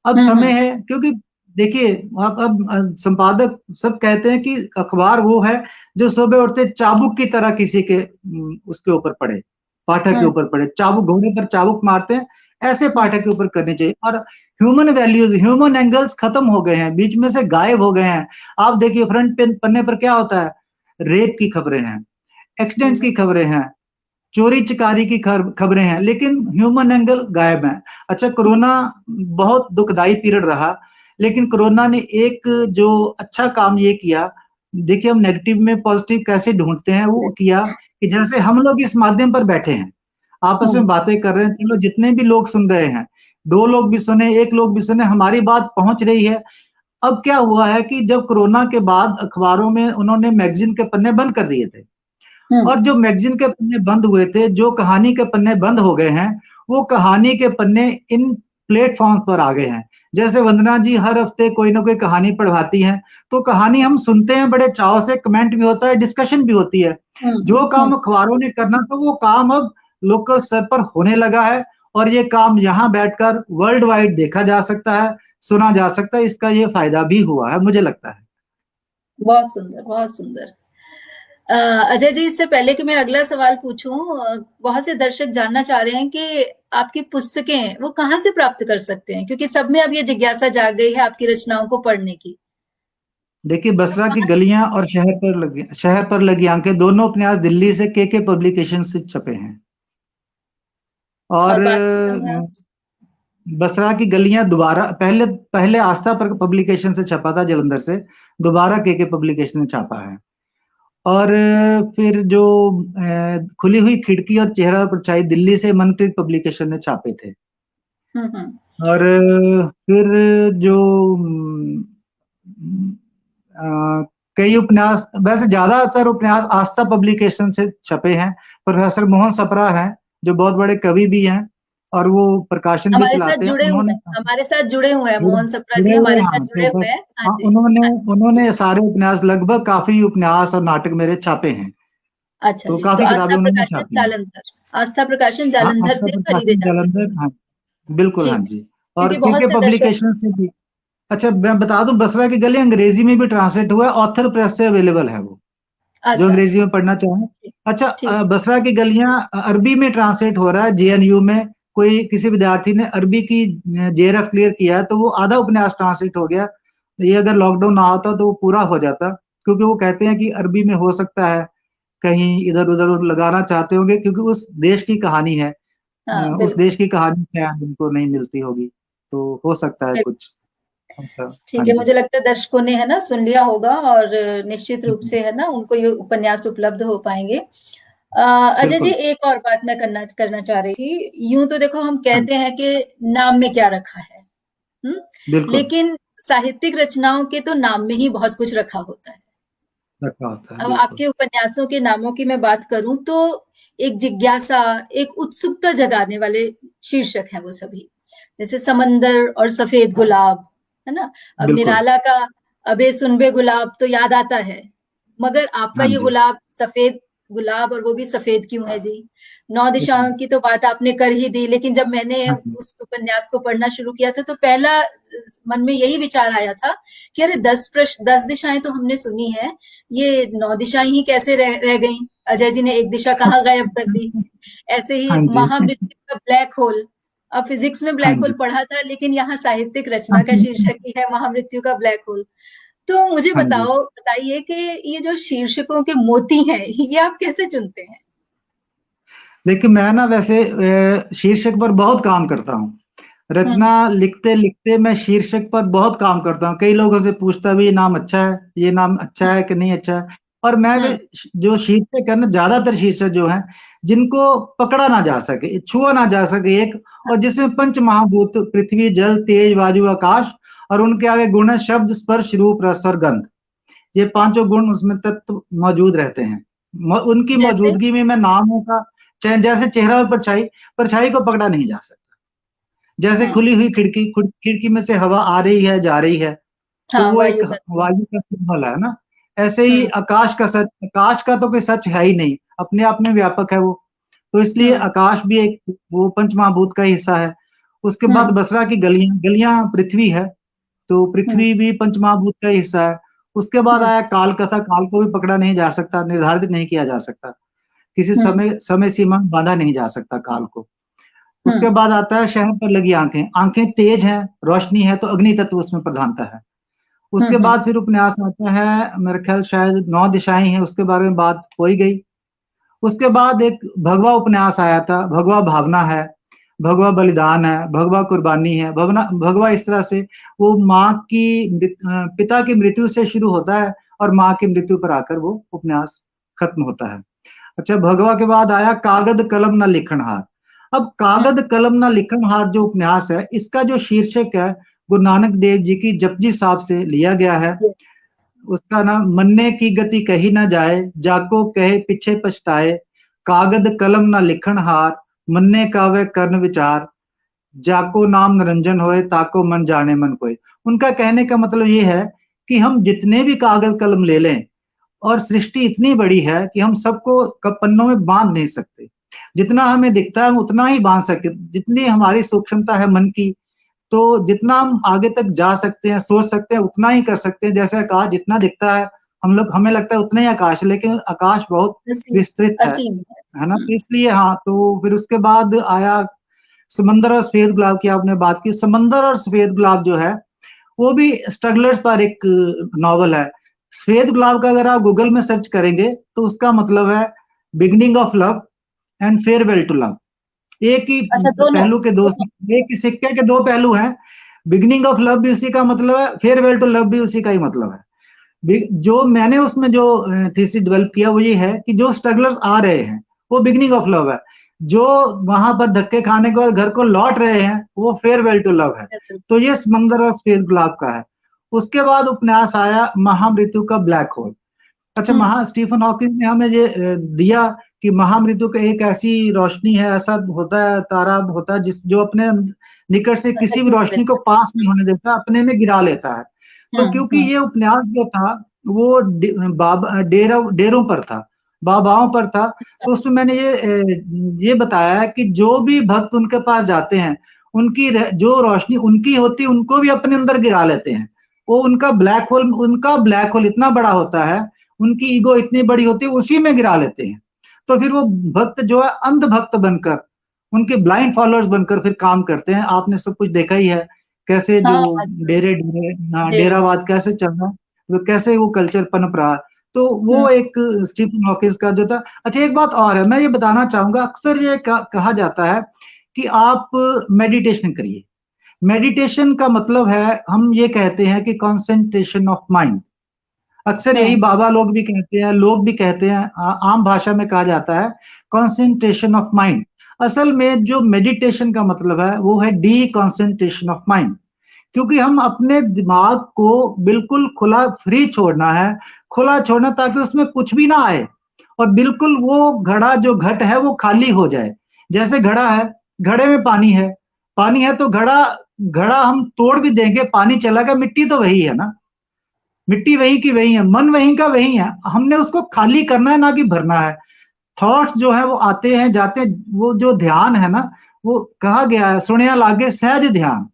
अब समय है, क्योंकि देखिए अब संपादक सब कहते हैं कि अखबार वो है जो सुबह उठते चाबुक की तरह किसी के उसके ऊपर पड़े, पाठक के ऊपर पड़े, चाबुक, घोड़े पर चाबुक मारते हैं, ऐसे पाठक के ऊपर करने चाहिए। और ह्यूमन वैल्यूज, ह्यूमन एंगल्स खत्म हो गए हैं, बीच में से गायब हो गए हैं। आप देखिए फ्रंट पन्ने पर क्या होता है, रेप की खबरें हैं, एक्सीडेंट्स की खबरें हैं, चोरी चकारी की खबरें हैं, लेकिन ह्यूमन एंगल गायब है। अच्छा, कोरोना बहुत दुखदाई पीरियड रहा, लेकिन कोरोना ने एक जो अच्छा काम ये किया, देखिए हम नेगेटिव में पॉजिटिव कैसे ढूंढते हैं, वो किया कि जैसे हम लोग इस माध्यम पर बैठे हैं, आपस में बातें कर रहे हैं, चलो जितने भी लोग सुन रहे हैं, 2 लोग भी सुने, 1 लोग भी सुने, हमारी बात पहुंच रही है। अब क्या हुआ है कि जब कोरोना के बाद अखबारों में उन्होंने मैगजीन के पन्ने बंद कर दिए थे, और जो मैगजीन के पन्ने बंद हुए थे, जो कहानी के पन्ने बंद हो गए हैं, वो कहानी के पन्ने इन प्लेटफॉर्म पर आ गए हैं। जैसे वंदना जी हर हफ्ते कोई ना कोई कहानी पढ़वाती हैं, तो कहानी हम सुनते हैं बड़े चाव से, कमेंट भी होता है, डिस्कशन भी होती है। जो काम अखबारों ने करना था, वो काम अब लोकल स्तर पर होने लगा है, और ये काम यहाँ बैठकर वर्ल्ड वाइड देखा जा सकता है, सुना जा सकता है। इसका ये फायदा भी हुआ है, मुझे लगता है। बहुत सुंदर, बहुत सुंदर। अजय जी, इससे पहले कि मैं अगला सवाल पूछूं, बहुत से दर्शक जानना चाह रहे हैं कि आपकी पुस्तकें वो कहाँ से प्राप्त कर सकते हैं, क्योंकि सब में अब ये जिज्ञासा जाग गई है आपकी रचनाओं को पढ़ने की। देखिए, बसरा की गलियां और शहर पर लगी आंखें, दोनों उपन्यास दिल्ली से के पब्लिकेशन से छपे हैं। और और बाकी उपन्यास? बसरा की गलियां दोबारा पहले पहले आस्था पर पब्लिकेशन से छपा था जलंधर से, दोबारा के पब्लिकेशन ने छापा है। और फिर जो खुली हुई खिड़की और चेहरा परछाई दिल्ली से मनप्रीत पब्लिकेशन ने छापे थे। और फिर जो कई उपन्यास, वैसे ज्यादातर उपन्यास आस्था पब्लिकेशन से छपे हैं। प्रोफेसर मोहन सप्रा हैं, जो बहुत बड़े कवि भी हैं, और वो प्रकाशन भी हमारे साथ चलाते हैं। जुड़े हुए उन्होंने हैं, हमारे साथ जुड़े हुए हैं, मोहन सप्रा जी जुड़े हुए, हमारे साथ हाँ, जुड़े तो हुए बस, हैं। हाँ हाँ, जी। उन्होंने सारे उपन्यास, लगभग काफी उपन्यास और नाटक मेरे छापे हैं, अच्छा तो जी, तो काफी किताबें आस्था उन्होंने प्रकाशन छापी हैं। जालंधर, आस्था प्रकाशन हाँ, जालंधर आस्था से खरीदे प्रकाशन जा सकते जालंधर, हाँ, हैं। बिल्कुल, हाँ ठीक है, जी। और क्योंकि बहुत के से दर्शक। पब्लिकेशन से भी। अच्छा, मैं बता दूं, बसरा की गली अंग्रेजी में भी ट्रांसलेट हुआ है, ऑथर प्रेस से अवेलेबल है वो, जो अच्छा अंग्रेजी अच्छा। में पढ़ना चाहें। ठीक। अच्छा, ठीक। बसरा की गलियां अरबी में ट्रांसलेट हो रहा है जेएनयू में। कोई किसी विद्यार्थी ने अरबी की जेआरएफ क्लियर किया है, तो वो आधा उपन्यास ट्रांसलेट हो गया। ये अगर लॉकडाउन ना होता तो वो पूरा हो जाता, क्योंकि वो कहते हैं कि अरबी में हो सकता है कहीं इधर उधर लगाना चाहते होंगे, क्योंकि उस देश की कहानी है, हाँ उस बिल्कुल। देश की कहानी शायद उनको नहीं मिलती होगी, तो हो सकता है कुछ ऐसा। हाँ ठीक है, जी। मुझे लगता है दर्शकों ने है ना सुन लिया होगा, और निश्चित रूप से है ना उनको ये उपन्यास उपलब्ध हो पाएंगे। अजय जी, बिल्कुल। एक और बात मैं करना चाह रही थी। यूं तो देखो, हम हाँ, कहते हैं कि नाम में क्या रखा है, हम्म, बिल्कुल लेकिन साहित्यिक रचनाओं के तो नाम में ही बहुत कुछ रखा होता है। रखा होता है, अब बिल्कुल। आपके उपन्यासों के नामों की मैं बात करूं तो एक जिज्ञासा, एक उत्सुकता जगाने वाले शीर्षक हैं वो सभी। जैसे समंदर और सफेद गुलाब, है ना। अब बिल्कुल। निराला का अबे सुनबे गुलाब तो याद आता है, मगर आपका हाँ ये जी। गुलाब सफेद गुलाब, और वो भी सफेद क्यों है जी। नौ दिशाओं की तो बात आपने कर ही दी, लेकिन जब मैंने हाँ जी। उस उपन्यास को पढ़ना शुरू किया था तो पहला मन में यही विचार आया था कि अरे 10 दिशाएं तो हमने सुनी है, ये 9 दिशाएं ही कैसे रह गई। अजय जी ने एक दिशा कहाँ गायब कर दी। ऐसे ही हाँ जी। महामृत्यु का ब्लैक होल। अब फिजिक्स में हाँ ब्लैक होल जी। पढ़ा था, लेकिन यहाँ साहित्यिक हाँ रचना का जी। शीर्षक ही है महामृत्यु का ब्लैक होल। तो मुझे हाँ जी। बताइए कि ये जो शीर्षकों के मोती हैं, ये आप कैसे चुनते हैं? देखिए, मैं ना वैसे शीर्षक पर बहुत काम करता हूँ। हम्म। रचना लिखते-लिखते मैं शीर्षक पर बहुत काम करता हूँ। कई लोगों से पूछता भी, ये नाम अच्छा है, ये नाम अच्छा है कि नहीं अच्छा है? और मैं वे हम्म। जो शीर्षक है ना, ज़्यादातर शीर्षक जो हैं, जिनको पकड़ा ना जा सके, छुआ ना जा सके एक, और जिसमें पंच महाभूत पृथ्वी, जल, तेज, वायु, आकाश और उनके आगे गुण है शब्द, स्पर्श, रूप, रस और गंध। ये पांचों गुण उसमें तत्व मौजूद रहते हैं। उनकी जैसे। मौजूदगी में मैं नामों का चयन, जैसे चेहरा और परछाई, परछाई को पकड़ा नहीं जा सकता। जैसे हाँ। खुली हुई खिड़की, खिड़की में से हवा आ रही है, जा रही है, तो हाँ, वो एक वायु तत्व। वायु का सिंबल है ना। ऐसे ही हम्म। आकाश का सच, आकाश का तो कोई सच है ही नहीं, अपने आप में व्यापक है वो। तो इसलिए हम्म। आकाश भी एक वो पंचमहाभूत का हिस्सा है। उसके बाद हम्म। बसरा की गलियां, गलियां पृथ्वी है, तो हम्म। पृथ्वी भी पंचमहाभूत का हिस्सा है। उसके बाद हम्म। आया काल कथा, काल को भी पकड़ा नहीं जा सकता, निर्धारित नहीं किया जा सकता, किसी हम्म। समय सीमा में बांधा नहीं जा सकता काल को। उसके हम्म। बाद आता है शहर पर लगी आंखें, आंखें तेज हैं, रोशनी है, तो अग्नि तत्व उसमें प्रधानता है। उसके हम्म। बाद फिर उपन्यास आता है, मेरे ख्याल शायद 9 दिशाएं हैं, उसके बारे में बात हो ही गई। उसके बाद एक भगवा उपन्यास आया था, भगवा भावना है, भगवा बलिदान है, भगवा कुर्बानी है। भगवा भगवा इस तरह से वो माँ की पिता की मृत्यु से शुरू होता है और माँ की मृत्यु पर आकर वो उपन्यास खत्म होता है। अच्छा, भगवा के बाद आया कागद कलम न लिखनहार। अब हम्म। कागद कलम न लिखनहार जो उपन्यास है, इसका जो शीर्षक है गुरु नानक देव जी की जपजी साहब से लिया गया है। ये। उसका नाम मन्ने की गति कही ना जाए, जाको कहे पीछे पछताए, कागद कलम न लिखनहार, मन्ने कावे कर्ण विचार, जाको नाम निरंजन होए, ताको मन जाने मन कोय। उनका कहने का मतलब ये है कि हम जितने भी कागज कलम ले लें, और सृष्टि इतनी बड़ी है कि हम सबको पन्नों में बांध नहीं सकते। जितना हमें दिखता है हम उतना ही बांध सकते, जितनी हमारी सूक्ष्मता है मन की, तो जितना हम आगे तक जा सकते हैं, सोच सकते हैं, उतना ही कर सकते हैं। जैसे आकाश जितना दिखता है, हम लोग हमें लगता है उतना ही आकाश है, लेकिन आकाश बहुत असीम। विस्तृत असीम है ना। हम्म। तो इसलिए हाँ, तो फिर उसके बाद आया समंदर और सफेद गुलाब की आपने बात की। समंदर और सफेद गुलाब जो है, वो भी स्ट्रगलर्स पर एक नॉवल है। सफेद गुलाब का अगर आप गूगल में सर्च करेंगे तो उसका मतलब है beginning of love and farewell to love. एक ही अच्छा, दोनों पहलू के दो, दोनों। एक ही सिक्के के दो पहलू हैं। बिगिनिंग ऑफ लव भी उसी का मतलब है, फेयरवेल टू लव भी उसी का ही मतलब है। जो मैंने उसमें जो थीसिस डेवलप किया वो ये है कि जो स्ट्रगलर्स आ रहे हैं वो बिगिनिंग ऑफ लव है, जो वहां पर धक्के खाने के बाद घर को लौट रहे हैं वो फेयरवेल टू लव है। तो ये समंदर और सफेद गुलाब का है। उसके बाद उपन्यास आया महामृत्यु का ब्लैक होल। अच्छा, हम्म। महा स्टीफन हॉकिंस ने हमें ये दिया कि महामृत्यु का एक ऐसी रोशनी है, ऐसा होता है, तारा होता है जिस जो अपने निकट से किसी भी तकनीक से रोशनी को मिलता पास नहीं होने देता, अपने में गिरा लेता है। है। तो क्योंकि ये उपन्यास जो था वो बाबा डेरों पर था, बाबाओं पर था, अच्छा। तो उसमें मैंने ये बताया है कि जो भी भक्त उनके पास जाते हैं, उनकी जो रोशनी उनकी होती है उनको भी अपने अंदर गिरा लेते हैं। वो उनका ब्लैक होल इतना बड़ा होता है, उनकी ईगो इतनी बड़ी होती है, उसी में गिरा लेते हैं। तो फिर वो भक्त जो है अंध भक्त बनकर, उनके ब्लाइंड फॉलोअर्स बनकर फिर काम करते हैं। आपने सब कुछ देखा ही है, कैसे जो हाँ, हाँ, जरूर। डेरों। डेरावाद कैसे चल रहा है, वो कैसे वो कल्चर पनप रहा है। तो वो हम्म। एक स्टीफन हॉकिंस का जो था। अच्छा, एक बात और है, मैं ये बताना चाहूंगा, अक्सर ये कहा जाता है कि आप मेडिटेशन करिए। मेडिटेशन का मतलब है, हम ये कहते हैं कि कंसंट्रेशन ऑफ माइंड। अक्सर यही बाबा लोग भी कहते हैं, लोग भी कहते हैं, आम भाषा में कहा जाता है कंसंट्रेशन ऑफ माइंड। असल में जो मेडिटेशन का मतलब है वो है डी कंसंट्रेशन ऑफ माइंड, क्योंकि हम अपने दिमाग को बिल्कुल खुला फ्री छोड़ना है, खुला छोड़ना ताकि उसमें कुछ भी ना आए, और बिल्कुल वो घड़ा जो घट है वो खाली हो जाए। जैसे घड़ा है, घड़े में पानी है, पानी है तो घड़ा घड़ा हम तोड़ भी देंगे, पानी चला गया, मिट्टी तो वही है ना, मिट्टी वही की वही है, मन वही का वही है, हमने उसको खाली करना है ना कि भरना है। थॉट्स जो है वो आते हैं जाते हैं, वो जो ध्यान है ना, वो कहा गया है सुनिया लागे सहज ध्यान।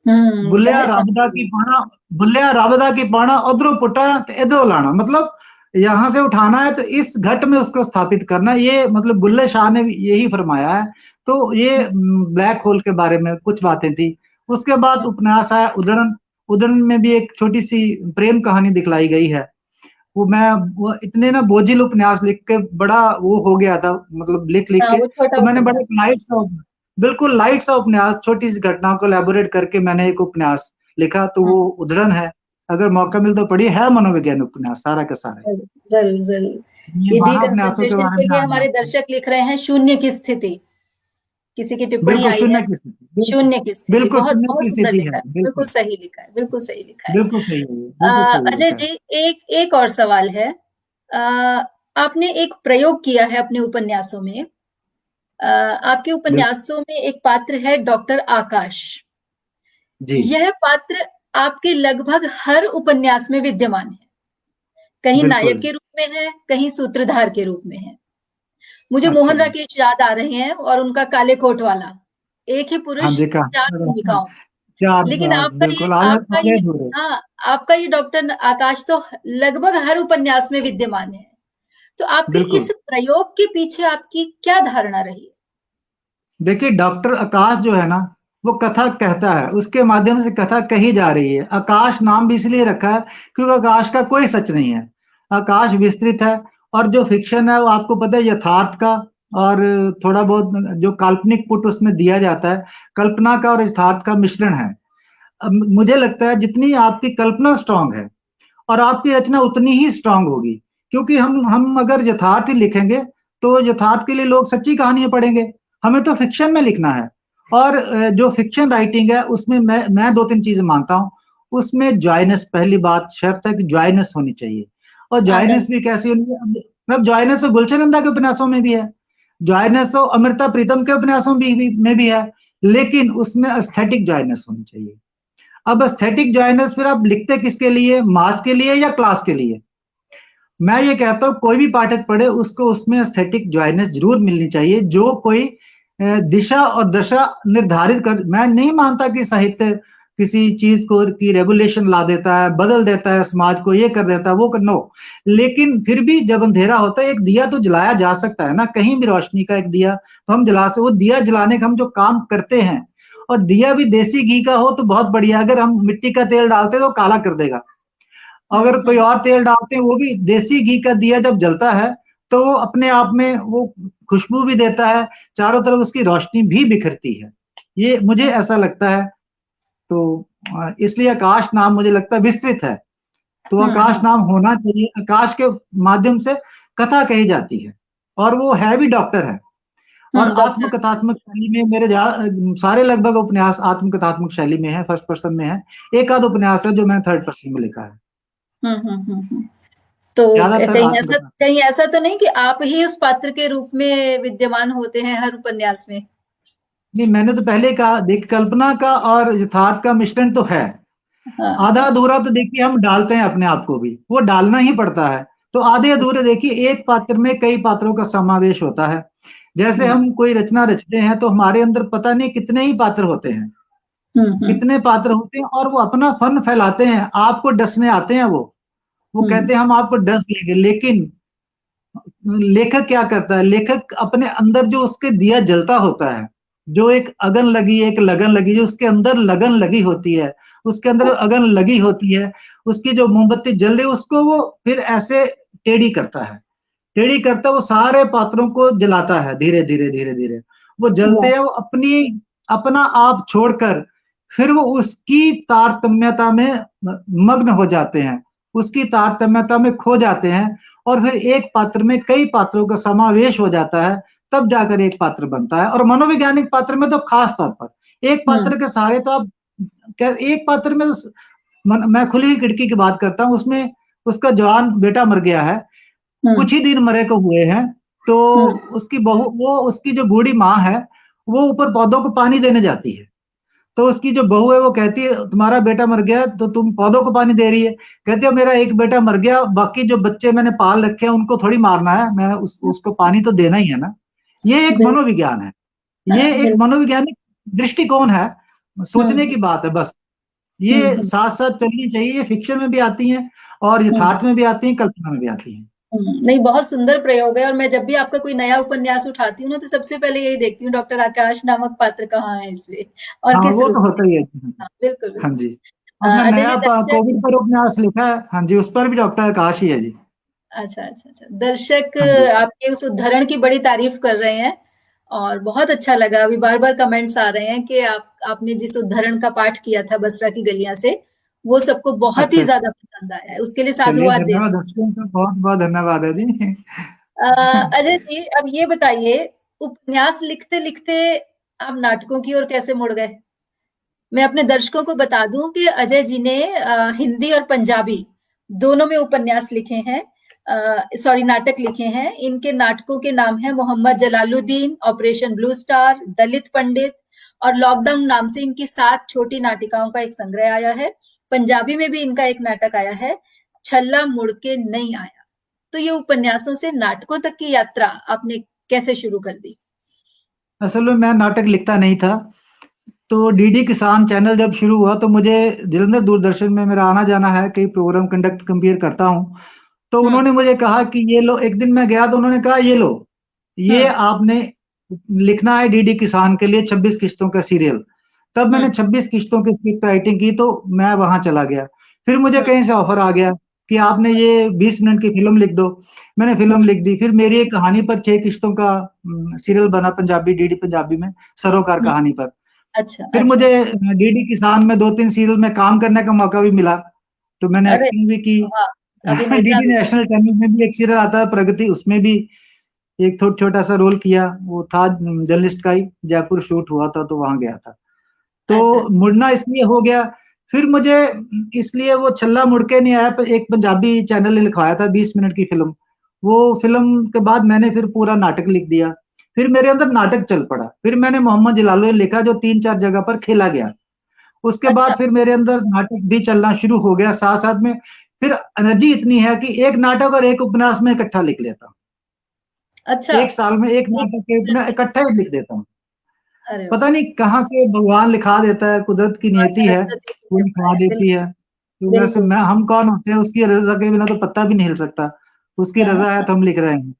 बुल्लिया सहज राबदा की समाधि। पाना, बुल्लिया राबदा की पाना उधरों पुटा तो इधरों लाना, मतलब यहां से उठाना है तो इस घट में उसको स्थापित करना, ये मतलब बुल्ले शाह ने यही फरमाया है। तो ये ब्लैक होल के बारे में कुछ बातें थी। उसके बाद उपन्यास आया उदड़न। उदड़न में भी एक छोटी सी प्रेम कहानी दिखलाई गई है। वो इतने ना बोझिल उपन्यास लिख के बड़ा वो हो गया था, मतलब लिख लिख हाँ, के, वो छोटा तो मैंने बड़े उपन्यास। लाइट सा, बिल्कुल लाइट सा उपन्यास, छोटी सी घटनाओं को एलैबोरेट करके मैंने एक उपन्यास लिखा, तो वो उद्धरण है। अगर मौका मिले तो पढ़िए, है मनोविज्ञान उपन्यास सारा का सारा। जरूर जरूर जरूर। ये ये डी 12 उपन्यासों के कंसंट्रेशन बारे के में लिए आज हमारे आपको, दर्शक लिख रहे हैं शून्य की स्थिति, किसी की टिप्पणी बिल्कुल आई है। शून्य की स्थिति, बिल्कुल शून्य की स्थिति बिल्कुल बहुत शून्य बहुत की सुंदर स्थिति लिखा है, है, बिल्कुल बिल्कुल सही लिखा है, बिल्कुल सही लिखा है। बिल्कुल सही है, बिल्कुल सही अजय लिखा है। जी, एक एक और सवाल है। अ, आपने एक प्रयोग किया है अपने उपन्यासों में। आपके बिल्कुल उपन्यासों में एक पात्र है डॉक्टर आकाश। जी, यह पात्र आपके लगभग हर उपन्यास में विद्यमान है, कहीं नायक बिल्कुल। के रूप में है, कहीं सूत्रधार के रूप में है। मुझे अच्छा मोहन जी, राकेश याद आ रहे हैं और उनका काले कोट वाला, एक ही हाँ पुरुष जी, चार भूमिकाओं में। चार लेकिन बिल्कुल आधे आधे अधूरे। आपका ये डॉक्टर आकाश तो लगभग हर उपन्यास में विद्यमान है। तो आपके बिल्कुल, इस प्रयोग के पीछे आपकी क्या धारणा रही है? देखिए डॉक्टर आकाश जो है ना, वो कथा कहता है, उसके माध्यम से कथा कही जा रही है। आकाश नाम भी इसलिए रखा है क्योंकि आकाश का कोई सच नहीं है, आकाश विस्तृत है। और जो फिक्शन है वो आपको पता है यथार्थ का और थोड़ा बहुत जो काल्पनिक पुट उसमें दिया जाता है, कल्पना का और यथार्थ का मिश्रण है। अब मुझे लगता है जितनी आपकी कल्पना स्ट्रांग है और आपकी रचना उतनी ही स्ट्रांग होगी, क्योंकि हम अगर यथार्थ ही लिखेंगे तो यथार्थ के लिए लोग सच्ची कहानियां पढ़ेंगे। हमें तो फिक्शन में लिखना है। और जो फिक्शन राइटिंग है उसमें मैं दो तीन चीजें मानता हूँ। उसमें जॉयनेस पहली बात, शर्त है कि जॉयनेस होनी चाहिए। और जॉयनेस आनंद। भी कैसी होनी है, मतलब जॉयनेस तो गुलशन नंदा के उपन्यासों में भी है, जॉयनेस तो अमृता प्रीतम के उपन्यासों में भी है, लेकिन उसमें एस्थेटिक जॉयनेस होनी चाहिए। अब एस्थेटिक जॉयनेस फिर आप लिखते किसके लिए, मास के लिए या क्लास के लिए? मैं ये कहता हूँ कोई भी पाठक पढ़े उसको उसमें एस्थेटिक जॉयनेस जरूर मिलनी चाहिए, जो कोई दिशा और दशा निर्धारित कर। मैं नहीं मानता कि साहित्य किसी चीज को की रेगुलेशन ला देता है, बदल देता है समाज को, ये कर देता है वो कर, नो। लेकिन फिर भी जब अंधेरा होता है एक दिया तो जलाया जा सकता है ना, कहीं भी रोशनी का एक दिया तो हम जला सकते। वो दिया जलाने का हम जो काम करते हैं, और दिया भी देसी घी का हो तो बहुत बढ़िया, अगर हम मिट्टी का तेल डालते तो काला कर देगा। अगर कोई और तेल डालते हैं, वो भी देसी घी का दिया जब जलता है तो वो अपने आप में वो खुशबू भी देता है, चारों तरफ उसकी रोशनी भी बिखरती है। ये मुझे ऐसा लगता है। तो इसलिए आकाश नाम मुझे लगता है विस्तृत है, तो आकाश नाम होना चाहिए। आकाश के माध्यम से कथा कही जाती है, और वो है भी डॉक्टर है। और डॉक्टर। आत्मकथात्मक शैली में मेरे सारे लगभग उपन्यास आत्मकथात्मक शैली में है, फर्स्ट पर्सन में है। एक आध उपन्यास है जो मैंने थर्ड पर्सन में लिखा है, तो ज्यादातर आत्मकथा। कहीं ऐसा तो नहीं कि आप ही उस पात्र के रूप में विद्यमान होते हैं हर उपन्यास में? नहीं, मैंने तो पहले कहा, देख कल्पना का और यथार्थ का मिश्रण तो है। हाँ आधा हाँ। अधूरा तो देखिए हम डालते हैं अपने आप को भी, वो डालना ही पड़ता है। तो आधे अधूरे देखिए एक पात्र में कई पात्रों का समावेश होता है। जैसे हम्म हम कोई रचना रचते हैं तो हमारे अंदर पता नहीं कितने ही पात्र होते हैं, हम्म कितने पात्र होते हैं, और वो अपना फन फैलाते हैं, आपको डसने आते हैं। वो हम्म कहते हैं हम आपको डस लेंगे, लेकिन लेखक क्या करता है, लेखक अपने अंदर जो उसके दिया जलता होता है, जो एक अगन लगी, एक लगन लगी, जो उसके अंदर लगन लगी होती है, उसके अंदर अगन लगी होती है, उसकी जो मोमबत्ती जल रही, उसको वो फिर ऐसे टेढ़ी करता है, टेढ़ी करता वो सारे पात्रों को जलाता है, धीरे धीरे धीरे धीरे वो जलते वाह। हैं, वो अपना आप छोड़कर फिर वो उसकी तारतम्यता में मग्न हो जाते हैं। उसकी तारतम्यता में खो जाते हैं और फिर एक पात्र में कई पात्रों का समावेश हो जाता है, तब जाकर एक पात्र बनता है। और मनोवैज्ञानिक पात्र में तो खास तौर पर एक पात्र के सहारे तो आप एक पात्र में मैं खुली हुई खिड़की की बात करता हूँ, उसमें उसका जवान बेटा मर गया है, कुछ ही दिन मरे को हुए हैं, तो उसकी बहू, वो उसकी जो बूढ़ी माँ है, वो ऊपर पौधों को पानी देने जाती है। तो उसकी जो बहू है वो कहती है, तुम्हारा बेटा मर गया तो तुम पौधों को पानी दे रही है। कहती है मेरा एक बेटा मर गया, बाकी जो बच्चे मैंने पाल रखे हैं उनको थोड़ी मारना है, मैं उसको पानी तो देना ही है ना। ये एक मनोविज्ञान है, ये एक मनोवैज्ञानिक दृष्टिकोण है, सोचने की बात है बस। ये साथ साथ चलनी चाहिए, ये फिक्शन में भी आती हैं और यथार्थ में भी आती हैं, कल्पना में भी आती हैं। नहीं, बहुत सुंदर प्रयोग है। और मैं जब भी आपका कोई नया उपन्यास उठाती हूँ ना, तो सबसे पहले यही देखती हूँ, डॉक्टर आकाश नामक पात्र कहाँ है इसमें और हाँ, किस वो रूप तो में। होता ही है। हाँ, बिल्कुल हाँ बिल्कुल। जी, अब मैं अजय जी, नया दर्शक। कोविड पर उपन्यास लिखा है, हाँ जी, उस पर भी डॉक्टर आकाश ही है जी। अच्छा अच्छा अच्छा, दर्शक हाँ जी। आपके उस उद्धरण की बड़ी तारीफ कर रहे हैं और बहुत अच्छा लगा। अभी बार बार कमेंट्स आ रहे हैं कि आपने जिस उद्धरण का पाठ किया था बसरा की गलियां से, वो सबको बहुत ही अच्छा, ज्यादा पसंद आया है। उसके लिए चलिए साधुवाद दे। धन्यवाद, दर्शकों का बहुत बहुत धन्यवाद है जी। अजय जी, अब ये बताइए, उपन्यास लिखते लिखते आप नाटकों की ओर कैसे मुड़ गए? मैं अपने दर्शकों को बता दूं कि अजय जी ने हिंदी और पंजाबी दोनों में उपन्यास लिखे हैं, सॉरी नाटक लिखे हैं। इनके नाटकों के नाम है Mohammed Jalaluddin, operation blue star, दलित पंडित और लॉकडाउन नाम से इनकी 7 छोटी नाटिकाओं का एक संग्रह आया है। पंजाबी में भी इनका एक नाटक आया है, छल्ला मुड़ के नहीं आया। तो ये उपन्यासों से नाटकों तक की यात्रा आपने कैसे शुरू कर दी? असल में मैं नाटक लिखता नहीं था, तो डीडी किसान चैनल जब शुरू हुआ तो मुझे जलंधर दूरदर्शन में मेरा आना जाना है, कई प्रोग्राम कंडक्ट कंपेयर करता हूँ। तो हम्म उन्होंने मुझे कहा कि ये लो, एक दिन मैं गया तो उन्होंने कहा ये लो, ये हम्म आपने लिखना है डीडी किसान के लिए 26 किस्तों का सीरियल। तब मैंने हम्म 26 किस्तों की स्क्रिप्ट राइटिंग की, तो मैं वहां चला गया। फिर मुझे हम्म कहीं से ऑफर आ गया कि आपने ये 20 मिनट की फिल्म लिख दो। मैंने फिल्म हम्म, लिख दी, फिर मेरी एक कहानी पर 6 किस्तों का सीरियल बना पंजाबी, डीडी पंजाबी में, सरोकार हम्म, कहानी पर। अच्छा फिर अच्छा। मुझे डीडी किसान में 2-3 सीरियल में काम करने का मौका भी मिला, तो मैंने अरे एक्टिंग भी की। वाह! अभिनेता डीडी भी। नेशनल चैनल में भी एक सीरियल आता है प्रगति, उसमें भी एक छोटा सा रोल किया, वो था जर्नलिस्ट का ही, जयपुर शूट हुआ था तो वहां गया था। अच्छा। तो मुड़ना इसलिए हो गया, फिर मुझे इसलिए वो छल्ला मुड़ के नहीं आया, पर एक पंजाबी चैनल ने लिखवाया था 20 मिनट की फिल्म। वो फिल्म के बाद मैंने फिर पूरा नाटक लिख दिया, फिर मेरे अंदर नाटक चल पड़ा, फिर मैंने मोहम्मद जलालुद्दीन लिखा जो 3-4 जगह पर खेला गया। उसके अच्छा बाद फिर मेरे अंदर नाटक भी चलना शुरू हो गया साथ साथ में। फिर एनर्जी इतनी है कि एक नाटक और एक उपन्यास में इकट्ठा लिख लेता हूँ, अच्छा। एक साल में एक एक नाटक के उपन्यास इकट्ठा ही लिख देता हूँ। अरे वाह! पता नहीं कहाँ से भगवान लिखा देता है, कुदरत की हाँ, नियति है, सरस्वती की वो कृपा लिखवा है। देती है। तो वैसे बिल्कुल। मैं, हम कौन होते हैं, उसकी रजा के बिना तो पत्ता भी नहीं हिल सकता, उसकी हाँ, रजा है तो हम लिख रहे हैं।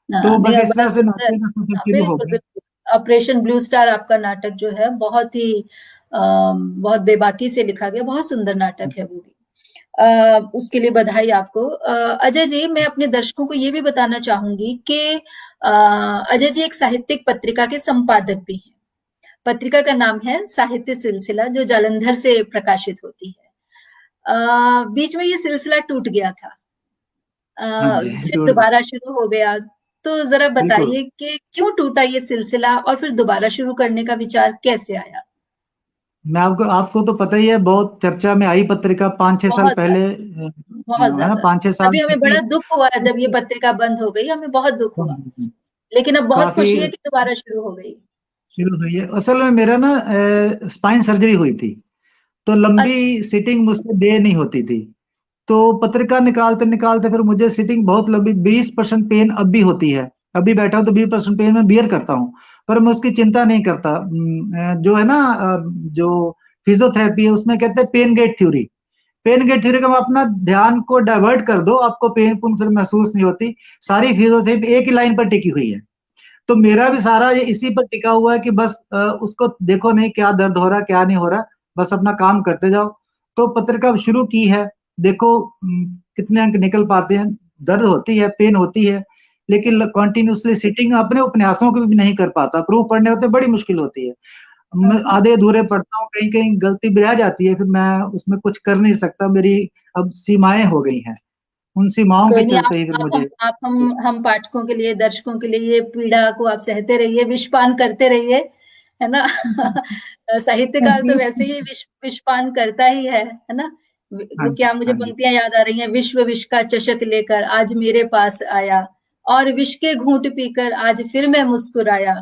हाँ, तो नहीं, बस अब इस बड़ा तरह से सुंदर। नाट्य का सफर हाँ, शुरू हो बिल्कुल गया। बिल्कुल। ऑपरेशन ब्लू स्टार आपका नाटक जो है बहुत ही बहुत बेबाकी से लिखा गया, बहुत सुंदर नाटक है वो भी। उसके लिए बधाई आपको। अजय जी, मैं अपने दर्शकों को ये भी बताना चाहूंगी कि अजय जी एक साहित्यिक पत्रिका के संपादक भी हैं। पत्रिका का नाम है साहित्य सिलसिला, जो जालंधर से प्रकाशित होती है। बीच में ये सिलसिला टूट गया था, हाँ जी, फिर जोड़ दोबारा शुरू हो गया। तो जरा बिल्कुल। बताइए कि क्यों टूटा ये सिलसिला और फिर दोबारा शुरू करने का विचार कैसे आया? मैं आपको आपको तो पता ही है, बहुत चर्चा में आई पत्रिका 5-6 साल बहुत पहले, ज्यादा, बहुत है ना, ज्यादा। 5-6 साल तभी तक हमें की। बड़ा दुख हुआ जब ये पत्रिका बंद हो गई, हमें बहुत दुख हुआ। लेकिन अब बहुत काफी खुशी है कि दोबारा शुरू हो गई। शुरू हुई है। असल में मेरा ना स्पाइन सर्जरी हुई थी, तो लंबी अच्छा सिटिंग मुझसे डे नहीं होती थी। तो पत्रिका निकालते निकालते फिर मुझे सिटिंग बहुत लंबी, 20% पेन अब भी होती है। अभी बैठा हूं तो 20% पेन में बियर करता हूँ, पर मैं उसकी चिंता नहीं करता। जो है ना, जो फिजियोथेरेपी है उसमें कहते हैं pain gate theory. Pain gate theory का मतलब अपना ध्यान को डाइवर्ट कर दो, आपको पेन पुन फिर महसूस नहीं होती। सारी फिजियोथेरेपी एक ही लाइन पर टिकी हुई है। तो मेरा भी अच्छा सारा ये इसी पर टिका हुआ है कि बस उसको देखो नहीं क्या दर्द हो रहा, क्या नहीं हो रहा, बस अपना काम करते जाओ। तो पत्रिका शुरू की है, देखो कितने अंक निकल पाते हैं। दर्द होती है, पेन होती है, लेकिन कंटिन्यूअसली सिटिंग अपने उपन्यासों को भी नहीं कर पाता, प्रूफ पढ़ने होते बड़ी मुश्किल होती है। मैं आधे अधूरे पढ़ता हूँ, कहीं-कहीं गलती भी रह जाती है, फिर मैं उसमें कुछ कर नहीं सकता, मेरी अब सीमाएँ हो गई हैं। उन सीमाओं के कोई नहीं, चलते ही फिर मुझे आप हम पाठकों के लिए, दर्शकों के लिए ये पीड़ा को आप सहते रहिए, विषपान करते रहिए, है ना? साहित्यकार तो वैसे ही विषपान करता ही है ना? हाँ वो जी, क्या, मुझे हाँ जी। पंक्तियाँ याद आ रही हैं, विश्व विष का चषक लेकर आज मेरे पास आया और विष के घूंट पीकर आज फिर मैं मुस्कुराया।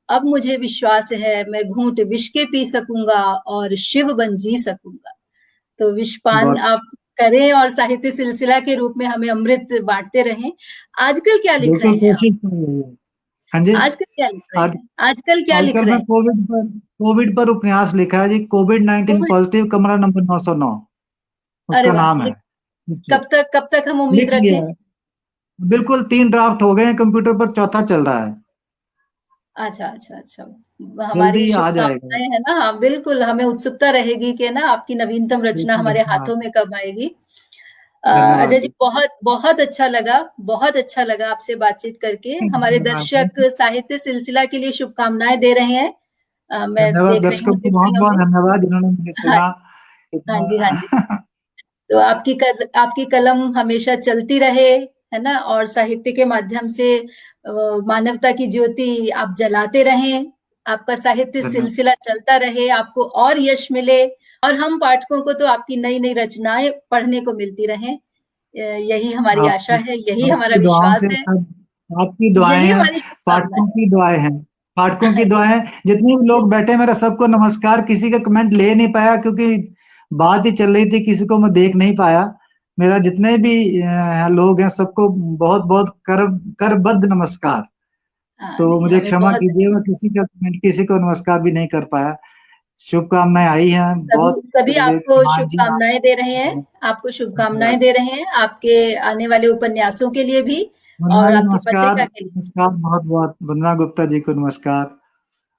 अब मुझे विश्वास है मैं घूंट विष के पी सकूंगा और शिव बन जी सकूंगा। तो विषपान बहुत आप करें और साहित्य सिलसिला के रूप में हमें अमृत बांटते रहें। आजकल क्या लिख रहे बिल्कुल हैं आप? कोशिश तो यही है। हाँ जी, आजकल क्या लिख रहे आज हैं? आजकल क्या लिख आजकल रहे मैं हैं? कोविड पर उपन्यास लिखा है जी, कोविड-19 कोविड। पॉजिटिव कमरा नंबर 909 अरे उसका वाह! नाम है। कब तक हम उम्मीद लिख लिया रखें? है। बिल्कुल 3 ड्राफ्ट हो गए हैं, कंप्यूटर पर चौथा चल रहा है। अच्छा। जल्दी हमारी ही आ जाएगा। शुभकामनाएँ हैं ना, हाँ, बिल्कुल हमें उत्सुकता रहेगी कि ना आपकी नवीनतम रचना बिल्कुल हमारे धन्यवाद। हाथों में कब आएगी। धन्यवाद अजय जी, जी। बहुत अच्छा लगा आपसे बातचीत करके। हमारे धन्यवाद। दर्शक साहित्य सिलसिला के लिए शुभकामनाएँ दे रहे हैं। मैं धन्यवाद देख रही दर्शकों हूँ को टिप्पणियों बहुत-बहुत में। धन्यवाद जिन्होंने मुझे हाँ, सुना हाँ जी। इतना। तो आपकी कलम हमेशा चलती रहे, है ना? और साहित्य के माध्यम से मानवता की ज्योति आप जलाते रहें, आपका साहित्य धन्यवाद। सिलसिला चलता रहे, आपको और यश मिले और हम पाठकों को तो आपकी नई-नई रचनाएँ पढ़ने को मिलती रहें। यही हमारी आशा आपकी है, यही हमारा आपकी दुआओं विश्वास से है, सब आपकी दुआएँ यही हैं, हमारी शुभकामना पाठकों है। की दुआएँ हैं। पाठकों की दुआएँ, जितने भी जी, लोग बैठे हैं मेरा सबको नमस्कार। किसी का कमेंट ले नहीं पाया क्योंकि बात ही चल रही थी, किसी को मैं देख नहीं पाया। मेरा जितने भी लोग हैं सबको बहुत-बहुत करबद्ध नमस्कार। हाँ, तो नहीं मुझे हमें क्षमा बहुत कीजिए, मैं किसी को नमस्कार भी नहीं कर पाया। शुभकामनाएँ आई हैं, सभी बहुत सभी आपको हाँ जी, शुभकामनाएँ दे रहे हैं, आपको शुभकामनाएँ धन्यवाद। दे रहे हैं, आपके आने वाले उपन्यासों के लिए भी वंदना और जी आपकी नमस्कार, पत्रिका के लिए। नमस्कार बहुत-बहुत। वंदना गुप्ता जी को नमस्कार,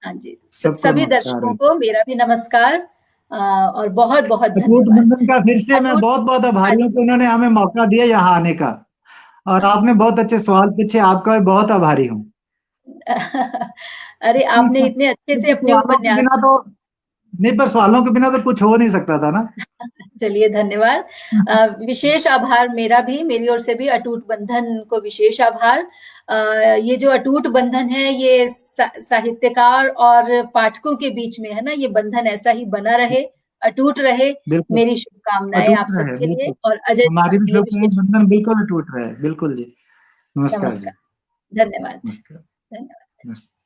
हाँ जी, सबको सभी नमस्कार दर्शकों है। को मेरा भी नमस्कार और बहुत-बहुत अटूट धन्यवाद। बंधन का फिर से मैं अटूट बहुत-बहुत हाँ आभारी हूँ कि जी, उन्होंने हमें मौका दिया यहाँ आने का और हाँ। आपने बहुत अच्छे सवाल पूछे, आपका भी बहुत आभारी हूँ। अरे, आपने इतने अच्छे से क्योंकि अपने सवालों के उपन्यास बिना तो नहीं, पर सवालों के बिना तो कुछ हो नहीं सकता था ना। चलिए धन्यवाद। विशेष आभार मेरा भी, मेरी ओर से भी अटूट बंधन को विशेष आभार। ये जो अटूट बंधन है ये साहित्यकार और पाठकों के बीच में है ना, ये बंधन ऐसा ही बना रहे, अटूट रहे। बिल्कुल, मेरी शुभकामनाएँ अटूट आप रहे, सबके लिए बिल्कुल। और अजय जी हमारी भी आपके लिए शुभकामनाएँ विशेष बंधन बिल्कुल अटूट रहे। बिल्कुल जी। नमस्कार जी। नमस्कार। धन्यवाद। नमस्कार। धन्यवाद। नमस्कार।